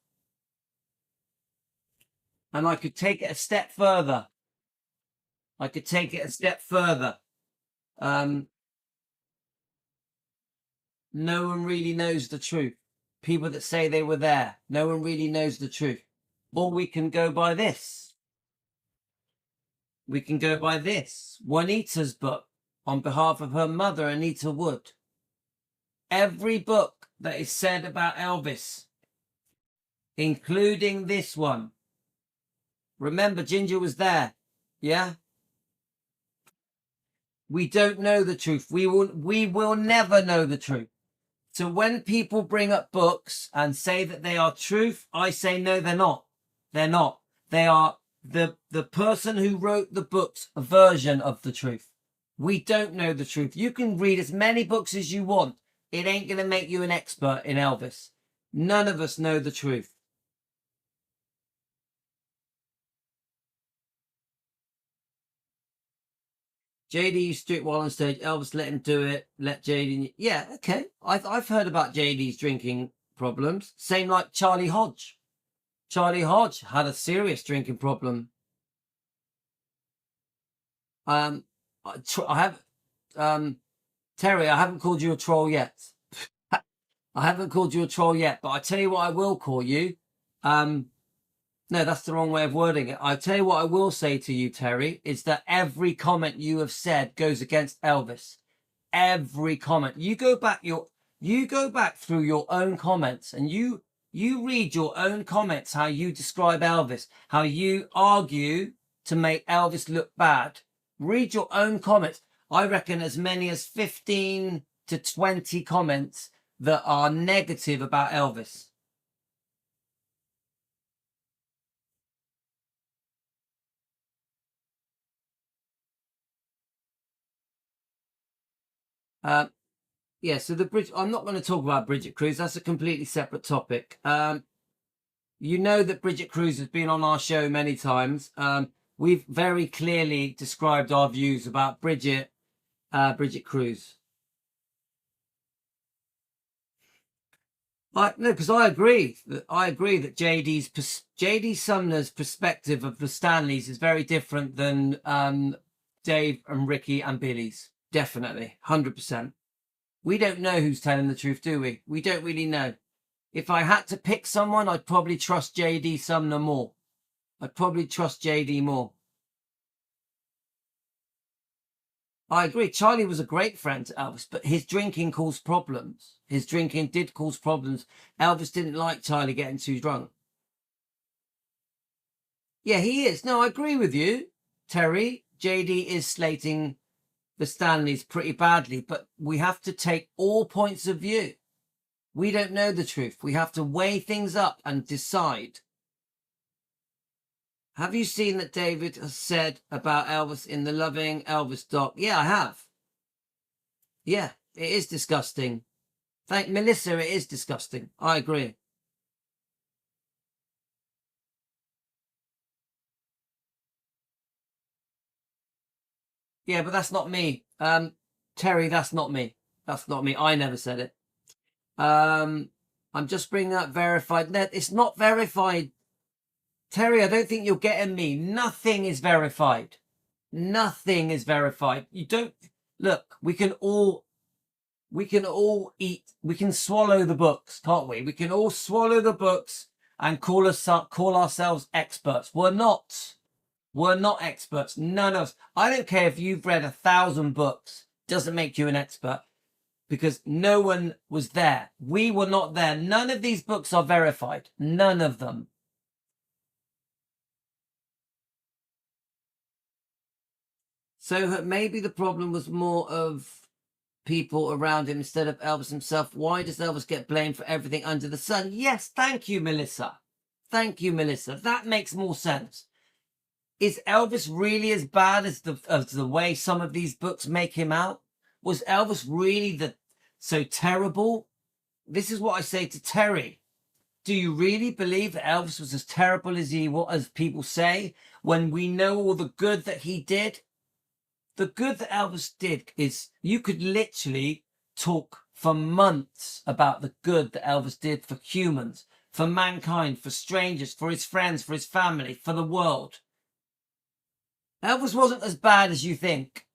And I could take it a step further. No one really knows the truth. People that say they were there, no one really knows the truth. Or we can go by this. We can go by this. Juanita's book, on behalf of her mother, Anita Wood. Every book that is said about Elvis, including this one. Remember, Ginger was there. Yeah? We don't know the truth. We will never know the truth. So when people bring up books and say that they are truth, I say no, they're not. They're not. They are the person who wrote the book's version of the truth. We don't know the truth. You can read as many books as you want. It ain't going to make you an expert in Elvis. None of us know the truth. JD used to do it while on stage. Elvis let him do it. Let JD... Yeah, okay. I've heard about JD's drinking problems. Same like Charlie Hodge. Charlie Hodge had a serious drinking problem. I have... Terry, I haven't called you a troll yet. I haven't called you a troll yet, but I tell you what I will call you. No, that's the wrong way of wording it. I'll tell you what I will say to you, Terry, is that every comment you have said goes against Elvis. Every comment. You go back through your own comments and you read your own comments, how you describe Elvis, how you argue to make Elvis look bad. Read your own comments. I reckon as many as 15 to 20 comments that are negative about Elvis. Yeah, so the bridge, I'm not going to talk about Bridget Cruz. That's a completely separate topic. You know that Bridget Cruz has been on our show many times. We've very clearly described our views about Bridget Cruz. No, because I agree that JD Sumner's perspective of the Stanleys is very different than Dave and Ricky and Billy's. Definitely, 100%. We don't know who's telling the truth, do we? We don't really know. If I had to pick someone, I'd probably trust JD Sumner more. I'd probably trust JD more. I agree. Charlie was a great friend to Elvis, but his drinking caused problems. His drinking did cause problems. Elvis didn't like Charlie getting too drunk. Yeah, he is. No, I agree with you, Terry. JD is slating the Stanleys pretty badly, but we have to take all points of view. We don't know the truth. We have to weigh things up and decide. Have you seen that David has said about Elvis in the Loving Elvis doc? Yeah, I have. Yeah, it is disgusting. Thank Melissa, it is disgusting. I agree. Yeah, but that's not me. Terry, that's not me. That's not me. I never said it. I'm just bringing up verified. No, it's not verified. Terry, I don't think you're getting me. Nothing is verified. Nothing is verified. You don't look. We can all eat. We can swallow the books, can't we? We can all swallow the books and call ourselves experts. We're not. We're not experts. None of us. I don't care if you've read 1,000 books. Doesn't make you an expert because no one was there. We were not there. None of these books are verified. None of them. So maybe the problem was more of people around him instead of Elvis himself. Why does Elvis get blamed for everything under the sun? Yes, thank you, Melissa. Thank you, Melissa. That makes more sense. Is Elvis really as bad as the way some of these books make him out? Was Elvis really so terrible? This is what I say to Terry. Do you really believe that Elvis was as terrible as people say when we know all the good that he did? The good that Elvis did is you could literally talk for months about the good that Elvis did for humans, for mankind, for strangers, for his friends, for his family, for the world. Elvis wasn't as bad as you think.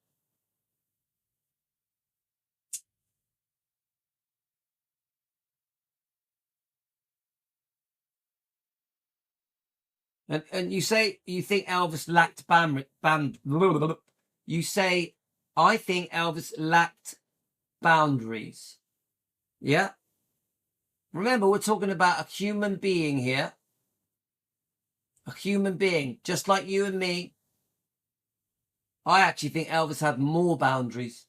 And you say you think Elvis lacked you say, I think Elvis lacked boundaries. Yeah? Remember, we're talking about a human being here. A human being, just like you and me. I actually think Elvis had more boundaries.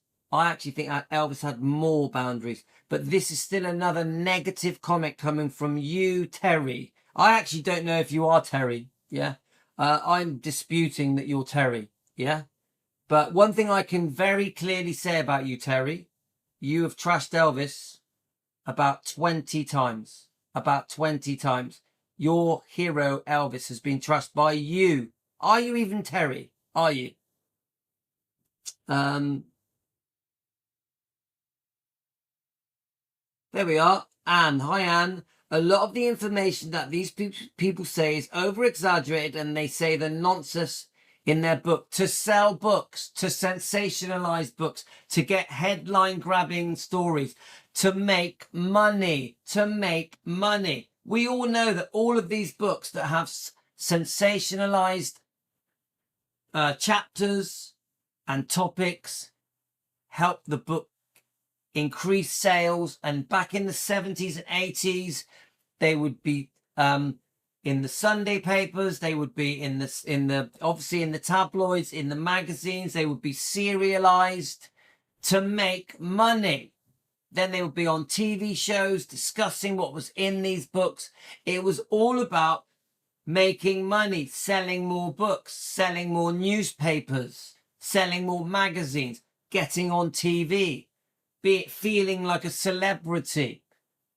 But this is still another negative comment coming from you, Terry. I actually don't know if you are Terry. Yeah? I'm disputing that you're Terry. Yeah? But one thing I can very clearly say about you, Terry, you have trashed Elvis about 20 times. About 20 times. Your hero, Elvis, has been trashed by you. Are you even Terry? Are you? There we are. Anne. Hi, Anne. A lot of the information that these people say is over-exaggerated and they say the nonsense in their book to sell books, to sensationalize books, to get headline-grabbing stories, to make money, We all know that all of these books that have sensationalized chapters and topics help the book increase sales. And back in the 70s and 80s, they would be, in the Sunday papers. They would be obviously in the tabloids, in the magazines. They would be serialized to make money. Then they would be on TV shows discussing what was in these books. It was all about making money, selling more books, selling more newspapers, selling more magazines, getting on TV, feeling like a celebrity.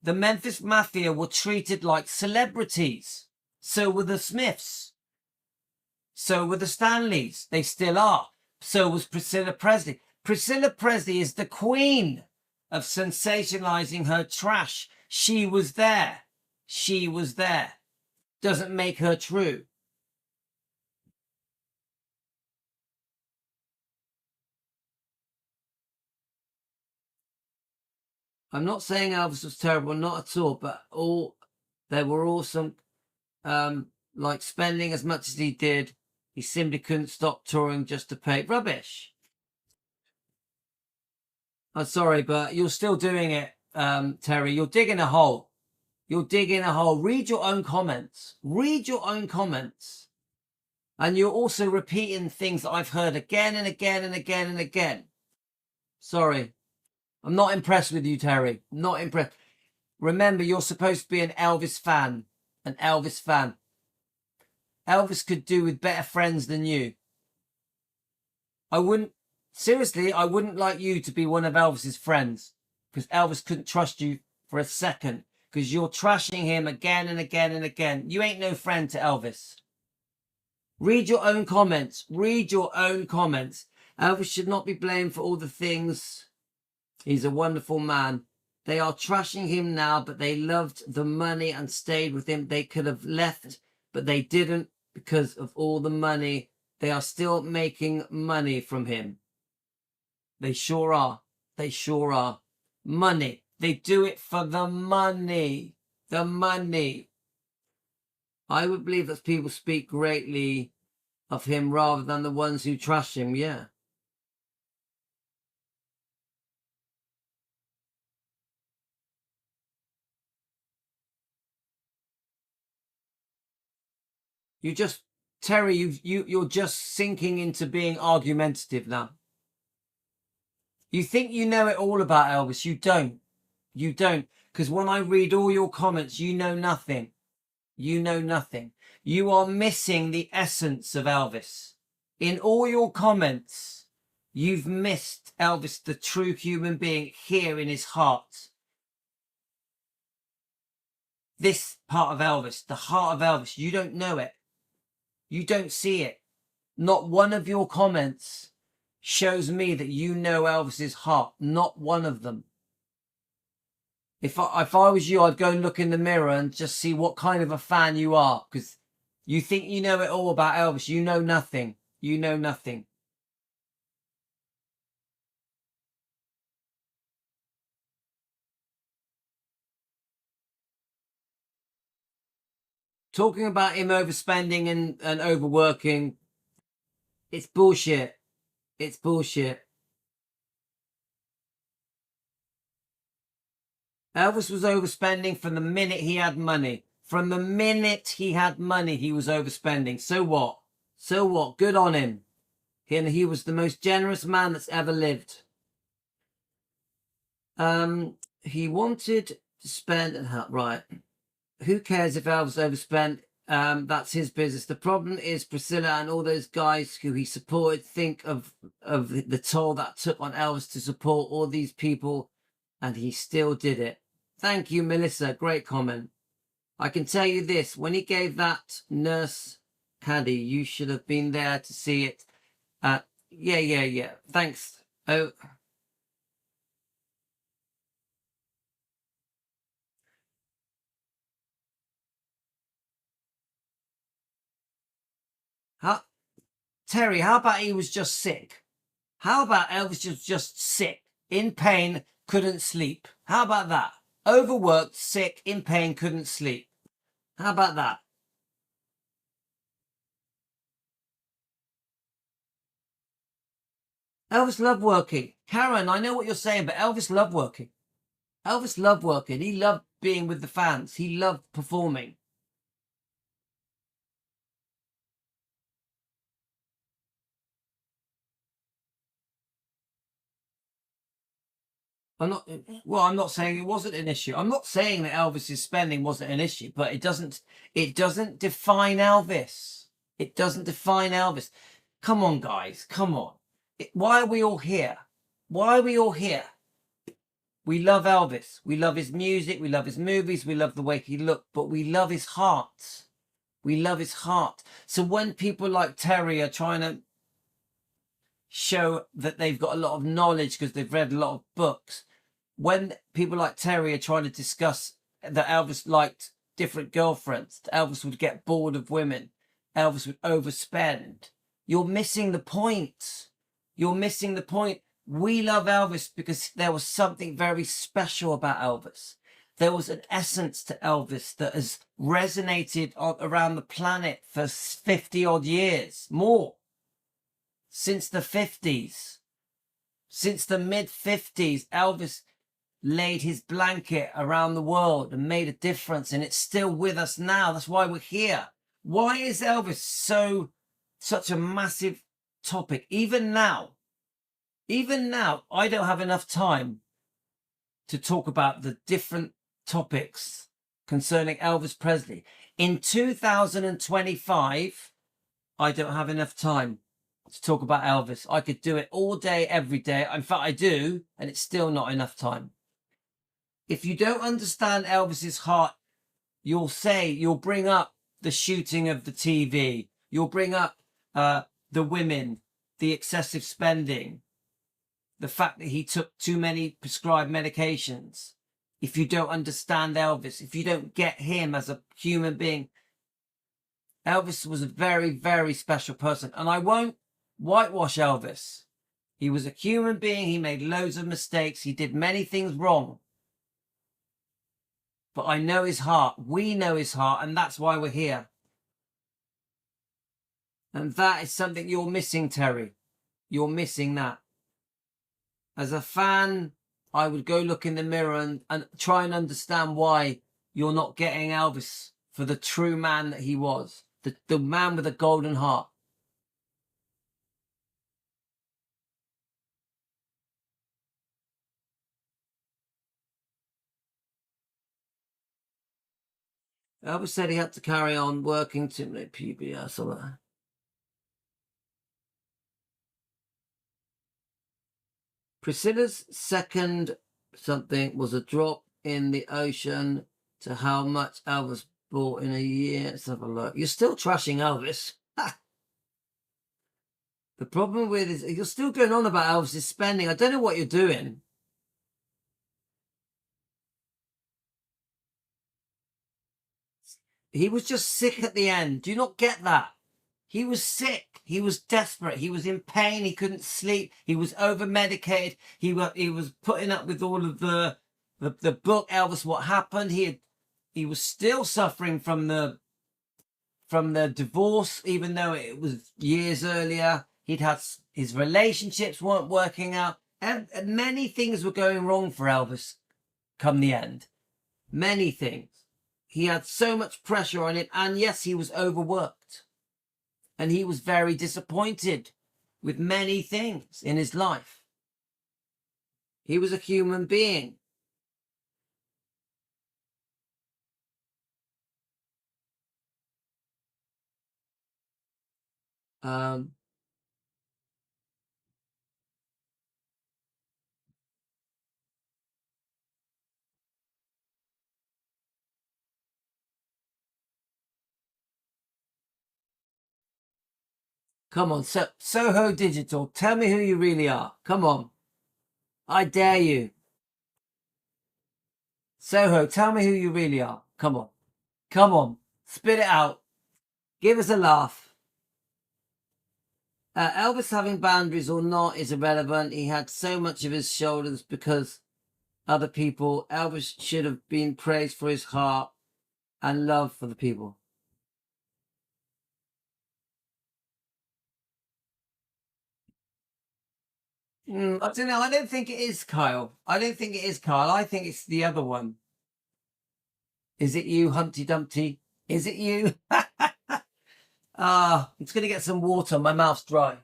The Memphis Mafia were treated like celebrities. So were the Smiths. So were the Stanleys. They still are. So was Priscilla Presley. Priscilla Presley is the queen of sensationalizing her trash. She was there. She was there. Doesn't make her true. I'm not saying Elvis was terrible, not at all, but there were all some, like spending as much as he did. He simply couldn't stop touring just to pay. Rubbish. I'm sorry, but you're still doing it, Terry. You're digging a hole. You're digging a hole. Read your own comments. Read your own comments. And you're also repeating things that I've heard again and again and again and again. Sorry. I'm not impressed with you, Terry. Not impressed. Remember, you're supposed to be an Elvis fan. An Elvis fan. Elvis could do with better friends than you. Seriously, I wouldn't like you to be one of Elvis's friends. Because Elvis couldn't trust you for a second. Because you're trashing him again and again and again. You ain't no friend to Elvis. Read your own comments. Read your own comments. Elvis should not be blamed for all the things. He's a wonderful man. They are trashing him now, but they loved the money and stayed with him. They could have left, but they didn't because of all the money. They are still making money from him. They sure are. They sure are. Money. They do it for the money. The money. I would believe that people speak greatly of him rather than the ones who trash him. Yeah. Terry, you're just sinking into being argumentative now. You think you know it all about Elvis. You don't. You don't. Because when I read all your comments, you know nothing. You know nothing. You are missing the essence of Elvis. In all your comments, you've missed Elvis, the true human being, here in his heart. This part of Elvis, the heart of Elvis, you don't know it. You don't see it. Not one of your comments shows me that you know Elvis's heart. Not one of them. If I was you, I'd go and look in the mirror and just see what kind of a fan you are. Because you think you know it all about Elvis. You know nothing. You know nothing. Talking about him overspending and overworking, it's bullshit. It's bullshit. Elvis was overspending from the minute he had money. From the minute he had money, he was overspending. So what? So what? Good on him. And he was the most generous man that's ever lived. He wanted to spend... Right. Who cares if Elvis overspent? That's his business. The problem is Priscilla and all those guys who he supported think of the toll that took on Elvis to support all these people, and he still did it. Thank you, Melissa. Great comment. I can tell you this. When he gave that nurse caddy, you should have been there to see it. Yeah. Thanks. Oh. Terry, how about he was just sick? How about Elvis was just sick, in pain, couldn't sleep? How about that? Overworked, sick, in pain, couldn't sleep. How about that? Elvis loved working. Karen, I know what you're saying, but Elvis loved working. Elvis loved working. He loved being with the fans. He loved performing. I'm not saying it wasn't an issue. I'm not saying that Elvis's spending wasn't an issue, but it doesn't define Elvis. It doesn't define Elvis. Come on, guys. Come on. Why are we all here? Why are we all here? We love Elvis. We love his music. We love his movies. We love the way he looked, but we love his heart. We love his heart. So when people like Terry are trying to show that they've got a lot of knowledge because they've read a lot of books, when people like Terry are trying to discuss that Elvis liked different girlfriends, that Elvis would get bored of women, Elvis would overspend, you're missing the point. You're missing the point. We love Elvis because there was something very special about Elvis. There was an essence to Elvis that has resonated around the planet for 50 odd years, more. Since the 50s, since the mid 50s, Elvis laid his blanket around the world and made a difference, and it's still with us now. That's why we're here. Why is Elvis such a massive topic? Even now, I don't have enough time to talk about the different topics concerning Elvis Presley. In 2025, I don't have enough time to talk about Elvis. I could do it all day, every day. In fact, I do, and it's still not enough time. If you don't understand Elvis's heart, you'll bring up the shooting of the TV. You'll bring up the women, the excessive spending, the fact that he took too many prescribed medications. If you don't understand Elvis, if you don't get him as a human being, Elvis was a very, very special person. And I won't whitewash Elvis. He was a human being. He made loads of mistakes. He did many things wrong. But I know his heart. We know his heart, and that's why we're here. And that is something you're missing, Terry. You're missing that. As a fan, I would go look in the mirror and try and understand why you're not getting Elvis for the true man that he was. The man with a golden heart. Elvis said he had to carry on working to make PBS or that. Priscilla's second something was a drop in the ocean to how much Elvis bought in a year. Let's have a look. You're still trashing Elvis. The problem with is you're still going on about Elvis's spending. I don't know what you're doing. He was just sick at the end. Do you not get that? He was sick. He was desperate. He was in pain. He couldn't sleep. He was over-medicated. He was putting up with all of the book, Elvis, What Happened. He was still suffering from the divorce, even though it was years earlier. His relationships weren't working out. And many things were going wrong for Elvis come the end. Many things. He had so much pressure on him. And yes, he was overworked. And he was very disappointed with many things in his life. He was a human being. Come on, Soho Digital, tell me who you really are. Come on. I dare you. Soho, tell me who you really are. Come on. Come on. Spit it out. Give us a laugh. Elvis having boundaries or not is irrelevant. He had so much of his shoulders because other people. Elvis should have been praised for his heart and love for the people. I don't know. I don't think it is Kyle. I don't think it is Kyle. I think it's the other one. Is it you, Humpty Dumpty? Is it you? I'm just going to get some water. My mouth's dry.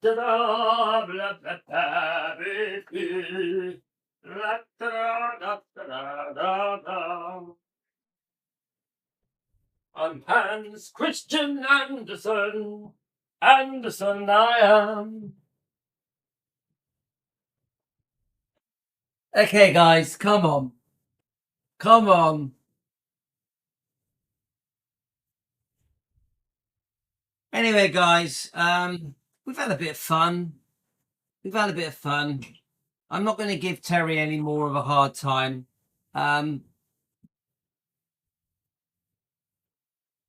Da-da, blah, blah, blah, baby. La, da, da, da, da, da, da. I'm Hans Christian Andersen. Andersen I am. Okay, guys, come on. Come on. Anyway, guys, we've had a bit of fun. We've had a bit of fun. I'm not going to give Terry any more of a hard time. I'm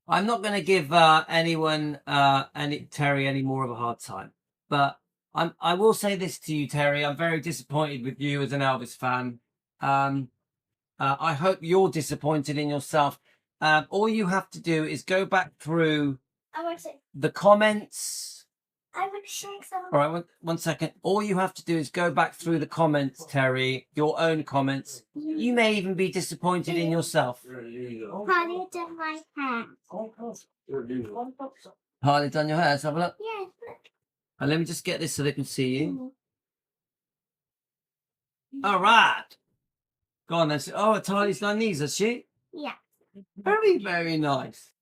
not going to give Terry any more of a hard time. But I will say this to you, Terry. I'm very disappointed with you as an Elvis fan. I hope you're disappointed in yourself. All you have to do is go back through the comments. I want to say something. All right, one second. All you have to do is go back through the comments, Terry, your own comments. You may even be disappointed in yourself. Harley done my hair. Harley done your hair? Let's have a look. Yeah, look. Let me just get this so they can see you. All right. Go on then. Oh, Harley's done these, has she? Yeah. Very, very nice.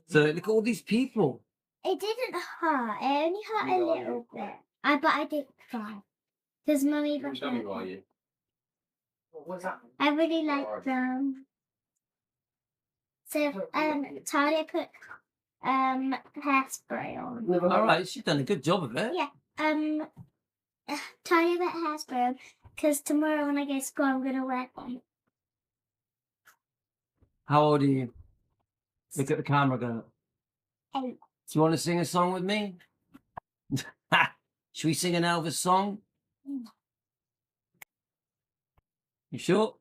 So look at all these people. It didn't hurt. It only hurt a little bit. But I didn't cry. Because Mummy was I really like them. So Talia put hairspray on. All right, she's done a good job of it. Yeah. Talia put hairspray on because tomorrow when I go to school I'm gonna wear them. How old are you? Look at the camera, go. 8. Do you want to sing a song with me? Should we sing an Elvis song? You sure?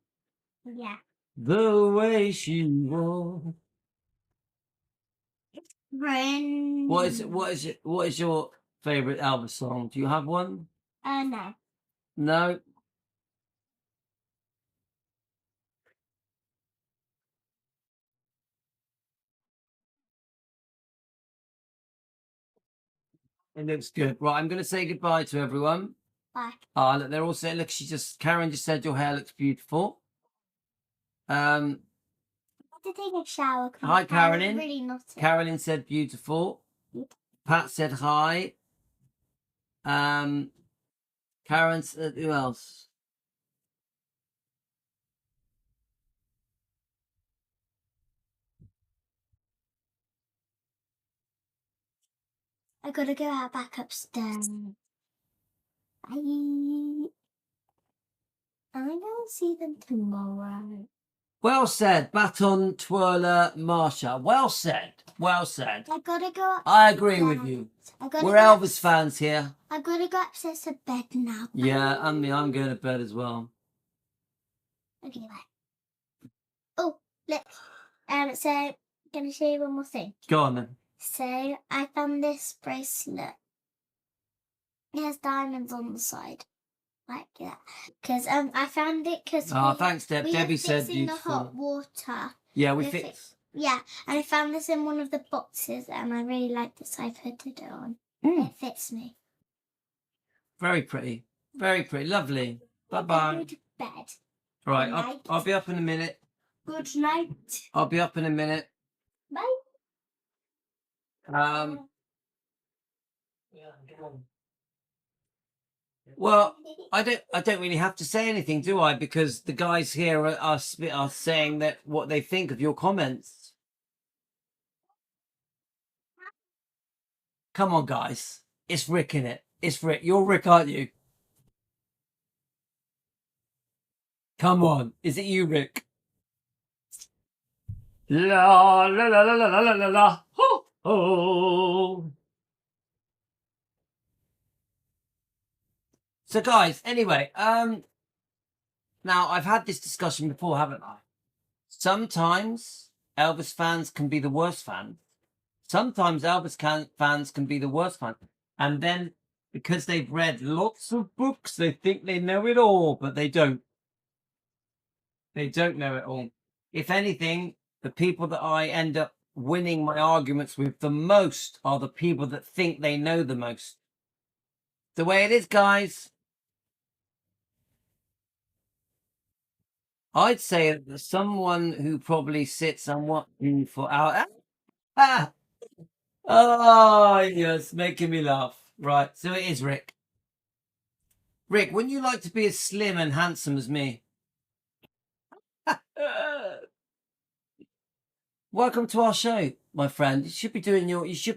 Yeah. The way she walked. Friend. What is your favorite Elvis song? Do you have one? No. No. It looks good. Right, I'm going to say goodbye to everyone. Bye. Look, they're all saying, look, Karen just said your hair looks beautiful. I had to take a shower. Hi, Carolyn. Really naughty. Carolyn said beautiful. Pat said hi. Karen said, who else? I gotta go out back upstairs. I'm gonna see them tomorrow. Well said, Baton Twirler Marsha. Well said. Well said. I gotta go upstairs. I agree with you. We're Elvis fans here. I gotta go upstairs to bed now. Yeah, I'm going to bed as well. Okay, bye. Oh, look. So, gonna show you one more thing. Go on then. So, I found this bracelet. It has diamonds on the side. Like that. Because I found it because thanks, Deb. Debbie said in the beautiful. hot water. Yeah, we fixed. Yeah, and I found this in one of the boxes and I really like this. So I put it on. It fits me. Very pretty. Very pretty. Lovely. Bye-bye. Go to bed. Right, I'll be up in a minute. Good night. I'll be up in a minute. Bye. Well, I don't really have to say anything, do I? Because the guys here are saying that what they think of your comments. Come on, guys. It's Rick, innit? It's Rick. You're Rick, aren't you? Come on. Is it you, Rick? La la la la la la la la. Ho ho. So, guys, anyway, now I've had this discussion before, haven't I? Sometimes Elvis fans can be the worst fans. Sometimes Elvis fans can be the worst fans. And then, because they've read lots of books, they think they know it all, but they don't. They don't know it all. If anything, the people that I end up winning my arguments with the most are the people that think they know the most. The way it is, guys. I'd say that someone who probably sits and watching for hours. Ah! Oh, yes, making me laugh. Right, so it is Rick. Rick, wouldn't you like to be as slim and handsome as me? Welcome to our show, my friend. You should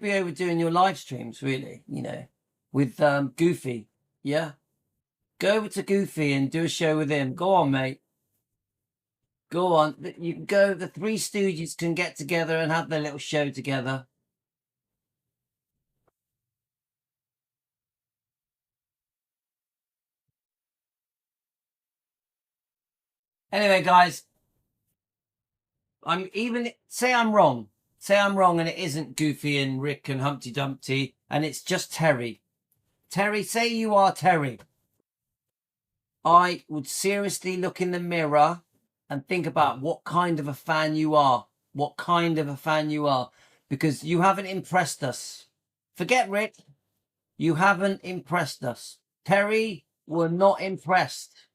be overdoing your live streams, really, you know, with Goofy. Yeah? Go over to Goofy and do a show with him. Go on, mate. Go on. You can go, the Three Stooges can get together and have their little show together. Anyway, guys, say I'm wrong. Say I'm wrong and it isn't Goofy and Rick and Humpty Dumpty and it's just Terry. Terry, say you are Terry. I would seriously look in the mirror and think about what kind of a fan you are. What kind of a fan you are. Because you haven't impressed us. Forget Rick. You haven't impressed us. Terry, we're not impressed.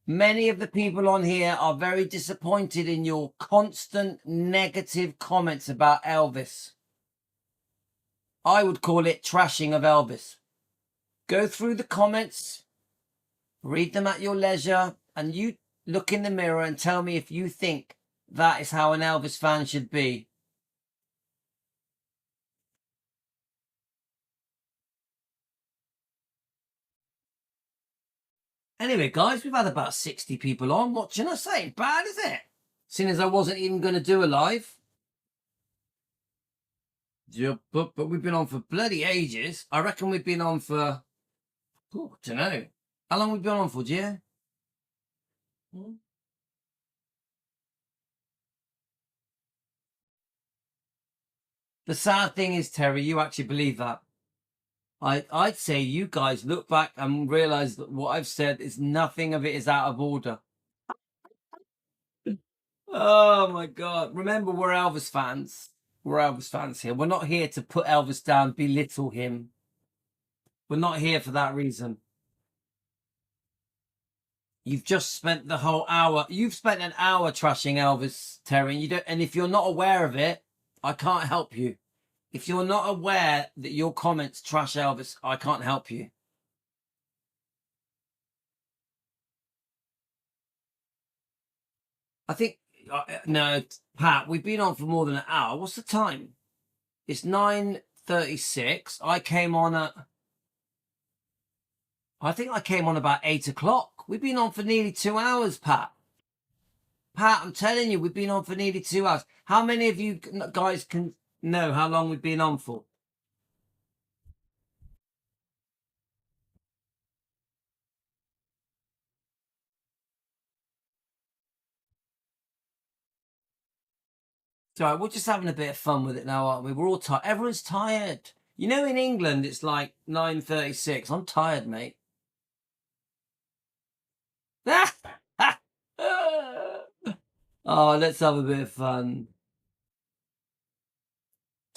Many of the people on here are very disappointed in your constant negative comments about Elvis. I would call it trashing of Elvis. Go through the comments, read them at your leisure, and you look in the mirror and tell me if you think that is how an Elvis fan should be. Anyway, guys, we've had about 60 people on watching us. Ain't bad, is it? Seeing as I wasn't even going to do a live. Yeah, but we've been on for bloody ages. I reckon we've been on for, I don't know. How long have we been on for, dear? The sad thing is, Terry, you actually believe that. I'd say you guys look back and realize that what I've said is nothing of it is out of order. Oh my God. Remember, we're Elvis fans. We're Elvis fans here. We're not here to put Elvis down, belittle him. We're not here for that reason. You've just spent the whole hour. You've spent an hour trashing Elvis, Terry. And if you're not aware of it, I can't help you. If you're not aware that your comments trash Elvis, I can't help you. I think, no, Pat, we've been on for more than an hour. What's the time? It's 9:36. I think I came on about 8 o'clock. We've been on for nearly 2 hours, Pat. Pat, I'm telling you, we've been on for nearly 2 hours. How many of you guys can know how long we've been on for? So we're just having a bit of fun with it now, aren't we? We're all tired. Everyone's tired. You know, in England, it's like 9:36. I'm tired, mate. Oh, let's have a bit of fun.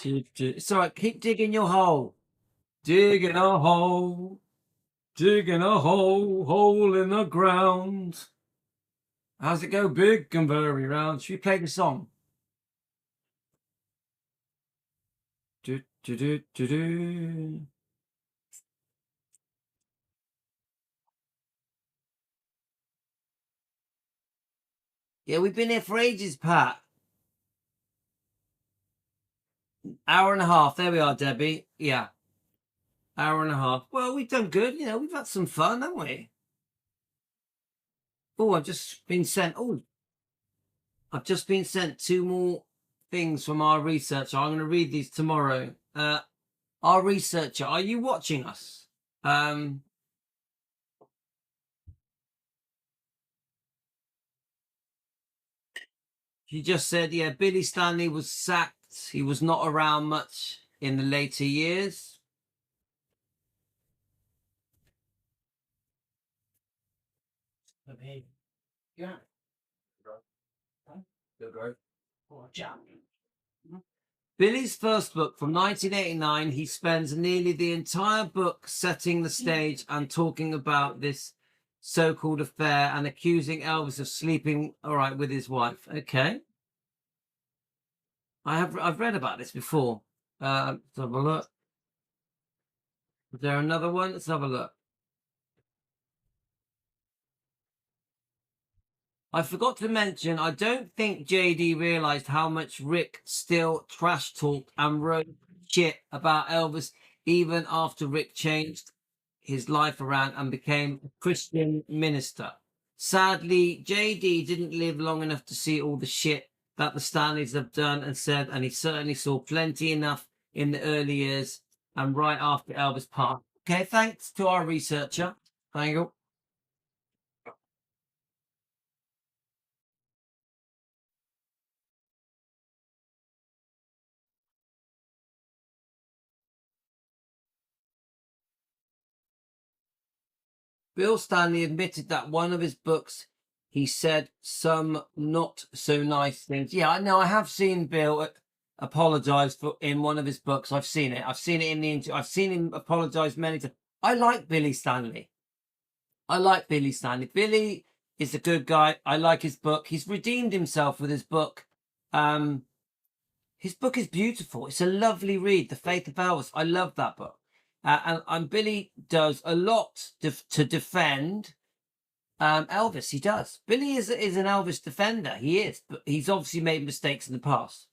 It's all right. Keep digging your hole. Digging a hole. Digging a hole in the ground. How's it go? Big and very round. Should we play the song? Do, do, do, do, do. Yeah, we've been here for ages, Pat. Hour and a half. There we are, Debbie. Yeah. Hour and a half. Well, we've done good. You know, we've had some fun, haven't we? Oh, I've just been sent. Oh, I've just been sent 2 more things from our researcher. I'm going to read these tomorrow. Our researcher, are you watching us? She just said, yeah, Billy Stanley was sacked. He was not around much in the later years. Yeah. Billy's first book from 1989, he spends nearly the entire book setting the stage and talking about this so-called affair and accusing Elvis of sleeping with his wife. Okay. I've read about this before. Let's have a look. Is there another one? Let's have a look. I forgot to mention, I don't think JD realized how much Rick still trash talked and wrote shit about Elvis even after Rick changed his life around and became a Christian minister. Sadly, JD didn't live long enough to see all the shit that the Stanleys have done and said, and he certainly saw plenty enough in the early years and right after Elvis passed. Okay, thanks to our researcher. Thank you. Bill Stanley admitted that one of his books, he said some not so nice things. Yeah, I know. I have seen Bill apologize for in one of his books. I've seen it. I've seen it in the interview. I've seen him apologize many times. I like Billy Stanley. Billy is a good guy. I like his book. He's redeemed himself with his book. His book is beautiful. It's a lovely read, The Faith of Elvis. I love that book. And Billy does a lot to defend Elvis. He does. Billy is an Elvis defender. He is. But he's obviously made mistakes in the past.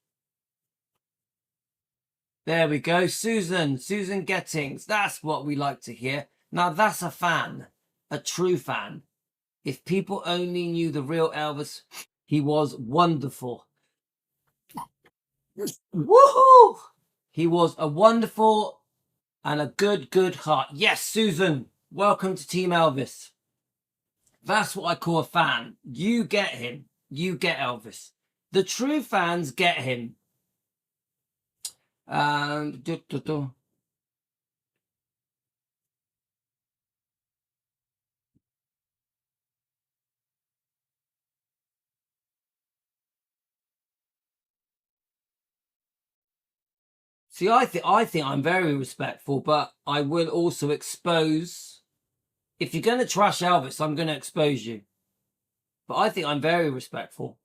There we go. Susan Gettings. That's what we like to hear. Now, that's a fan. A true fan. If people only knew the real Elvis, he was wonderful. Woohoo! He was a wonderful and a good heart. Yes, Susan, welcome to Team Elvis. That's what I call a fan. You get him. You get Elvis. The true fans get him. See, I think I'm very respectful, but I will also expose. If you're going to trash Elvis, I'm going to expose you. But I think I'm very respectful.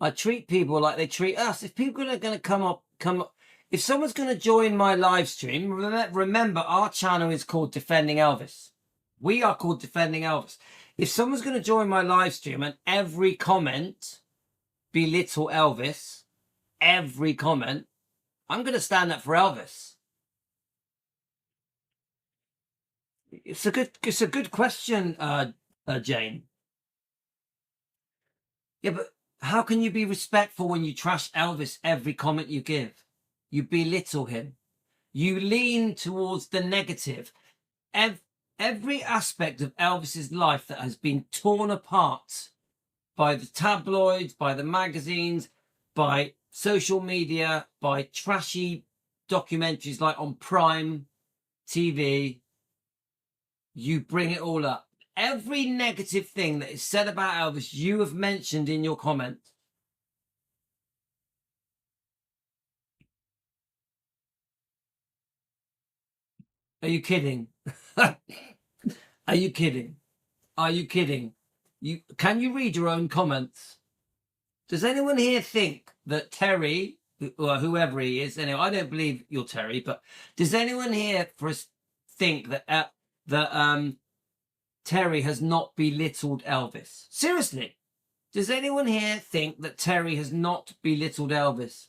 I treat people like they treat us. If people are going to come up, if someone's going to join my live stream, remember our channel is called Defending Elvis. We are called Defending Elvis. If someone's going to join my live stream and every comment belittle Elvis, every comment, I'm going to stand up for Elvis. It's a good question, Jane. Yeah, but how can you be respectful when you trash Elvis every comment you give? You belittle him. You lean towards the negative. Every aspect of Elvis's life that has been torn apart by the tabloids, by the magazines, by social media, by trashy documentaries like on Prime TV, you bring it all up. Every negative thing that is said about Elvis, you have mentioned in your comment. Are you kidding? Are you kidding? Are you kidding? Can you read your own comments? Does anyone here think that Terry, or whoever he is, anyway, I don't believe you're Terry, but does anyone here think that Terry has not belittled Elvis? Seriously, does anyone here think that Terry has not belittled Elvis?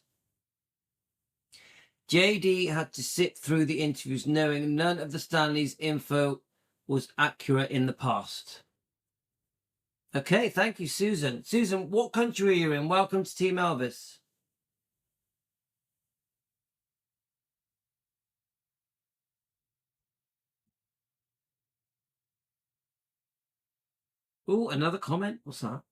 JD had to sit through the interviews knowing none of the Stanley's info was accurate in the past. Okay, thank you, Susan. Susan, what country are you in? Welcome to Team Elvis. Oh, another comment? What's that?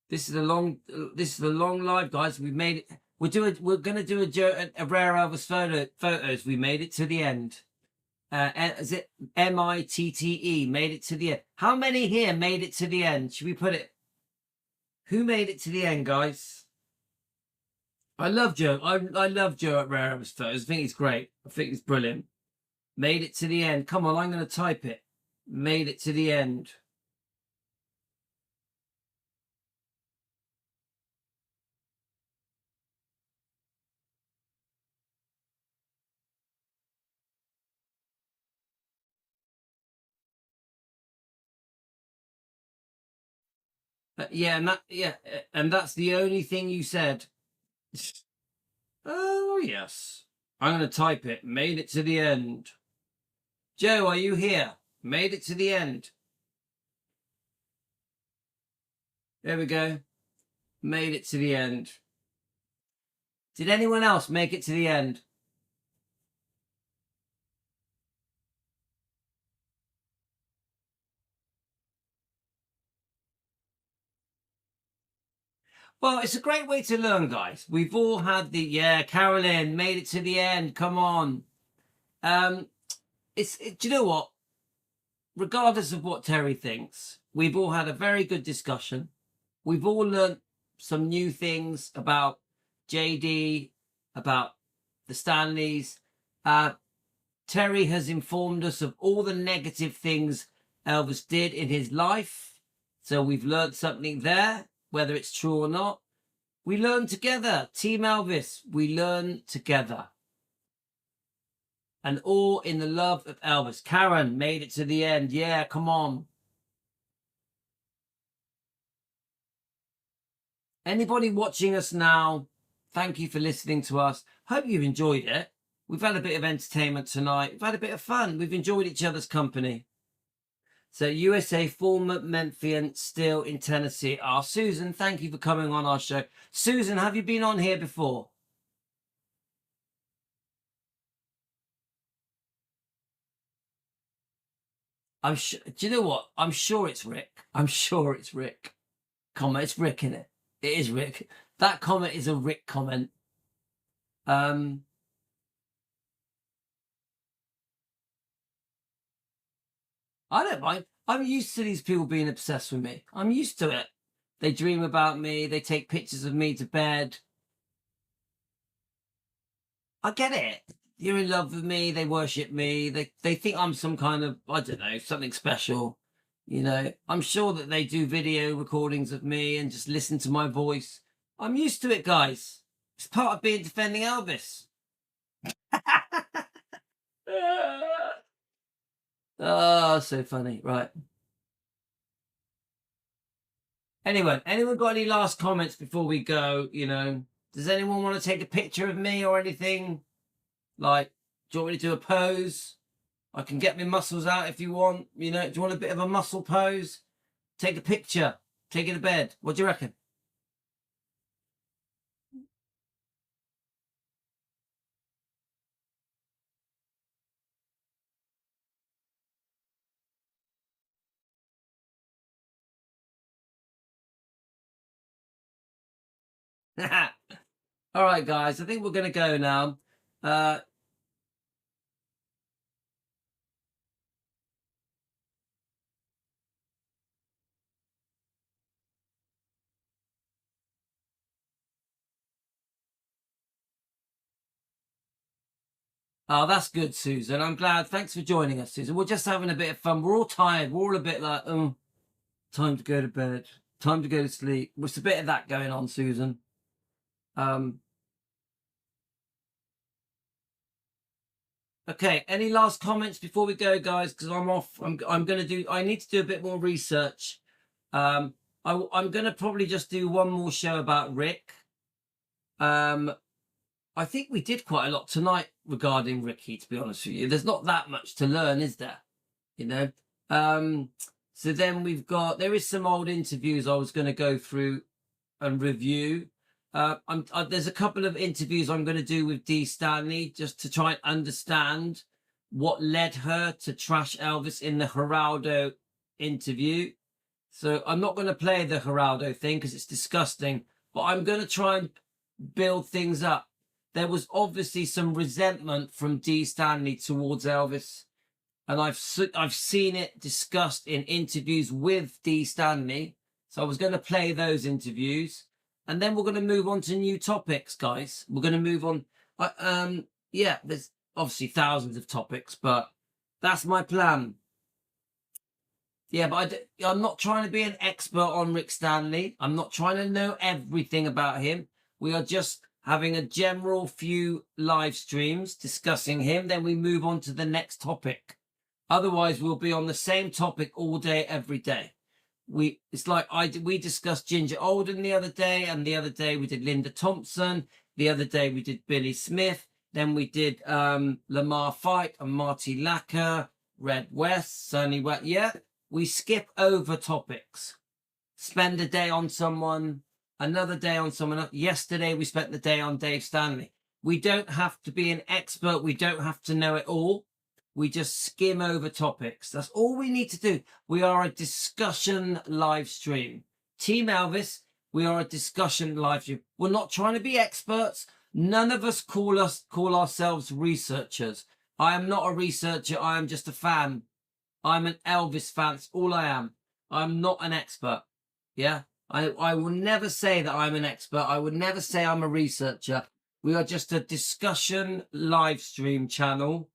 This is a long live, guys. We've made it. We're gonna do a rare Elvis photos. We made it to the end. Is it MITTE? Made it to the end. How many here made it to the end? Should we put it? Who made it to the end, guys? I love Joe. I love Joe at Rare Elvis Photos. I think he's great. I think he's brilliant. Made it to the end. Come on, I'm going to type it. Made it to the end. And that's the only thing you said. Oh yes, I'm going to type it. Made it to the end. Joe, are you here? Made it to the end. There we go. Made it to the end. Did anyone else make it to the end? Well, it's a great way to learn, guys. We've all had Carolyn made it to the end. Come on. Do you know what? Regardless of what Terry thinks, we've all had a very good discussion. We've all learned some new things about JD, about the Stanleys. Terry has informed us of all the negative things Elvis did in his life. So we've learned something there. Whether it's true or not, we learn together. Team Elvis, we learn together. And all in the love of Elvis. Karen made it to the end. Yeah, come on. Anybody watching us now, thank you for listening to us. Hope you've enjoyed it. We've had a bit of entertainment tonight. We've had a bit of fun. We've enjoyed each other's company. So USA, former Memphian, still in Tennessee. Susan, thank you for coming on our show. Susan, have you been on here before? Do you know what? I'm sure it's Rick. I'm sure it's Rick. Comment, it's Rick, isn't it? It is Rick. That comment is a Rick comment. I don't mind. I'm used to these people being obsessed with me. I'm used to it. They dream about me. They take pictures of me to bed. I get it. You're in love with me. They worship me. They think I'm some kind of, I don't know, something special. You know, I'm sure that they do video recordings of me and just listen to my voice. I'm used to it, guys. It's part of being defending Elvis. Oh, so funny. Right. Anyway, anyone got any last comments before we go? You know, does anyone want to take a picture of me or anything? Like, do you want me to do a pose? I can get my muscles out if you want. You know, do you want a bit of a muscle pose? Take a picture. Take it to bed. What do you reckon? All right, guys. I think we're going to go now. Oh, that's good, Susan. I'm glad. Thanks for joining us, Susan. We're just having a bit of fun. We're all tired. We're all a bit like, oh, time to go to bed. Time to go to sleep. There's a bit of that going on, Susan. Okay, any last comments before we go, guys? Because I'm off. I need to do a bit more research. I'm gonna probably just do one more show about Rick. I think we did quite a lot tonight regarding Ricky, to be honest with you. There's not that much to learn, is there? You know? So then there is some old interviews I was going to go through and review. There's a couple of interviews I'm going to do with Dee Stanley just to try and understand what led her to trash Elvis in the Geraldo interview. So I'm not going to play the Geraldo thing because it's disgusting, but I'm going to try and build things up. There was obviously some resentment from D. Stanley towards Elvis, and I've seen it discussed in interviews with D. Stanley. So I was going to play those interviews, and then we're going to move on to new topics, guys. We're going to move on. Yeah, there's obviously thousands of topics, but that's my plan. Yeah, but I'm not trying to be an expert on Rick Stanley. I'm not trying to know everything about him. We are just having a general few live streams discussing him. Then we move on to the next topic. Otherwise, we'll be on the same topic all day, every day. It's like we discussed Ginger Alden the other day, and the other day we did Linda Thompson. The other day we did Billy Smith. Then we did Lamar Fight and Marty Lacker, Red West, Sonny West. Yeah, we skip over topics. Spend a day on someone, another day on someone else. Yesterday we spent the day on Dave Stanley. We don't have to be an expert. We don't have to know it all. We just skim over topics. That's all we need to do. We are a discussion live stream. Team Elvis, we are a discussion live stream. We're not trying to be experts. None of us call ourselves researchers. I am not a researcher. I am just a fan. I'm an Elvis fan. That's all I am. I'm not an expert. Yeah. I will never say that I'm an expert. I would never say I'm a researcher. We are just a discussion live stream channel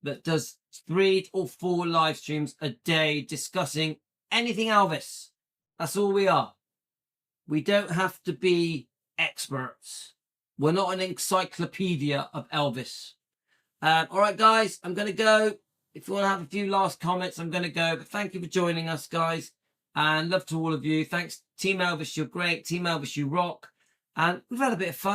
that does 3 or 4 live streams a day discussing anything Elvis. That's all we are. We don't have to be experts. We're not an encyclopedia of Elvis. All right, guys, I'm going to go. If you want to have a few last comments, I'm going to go. But thank you for joining us, guys. And love to all of you. Thanks, Team Elvis, you're great. Team Elvis, you rock. And we've had a bit of fun.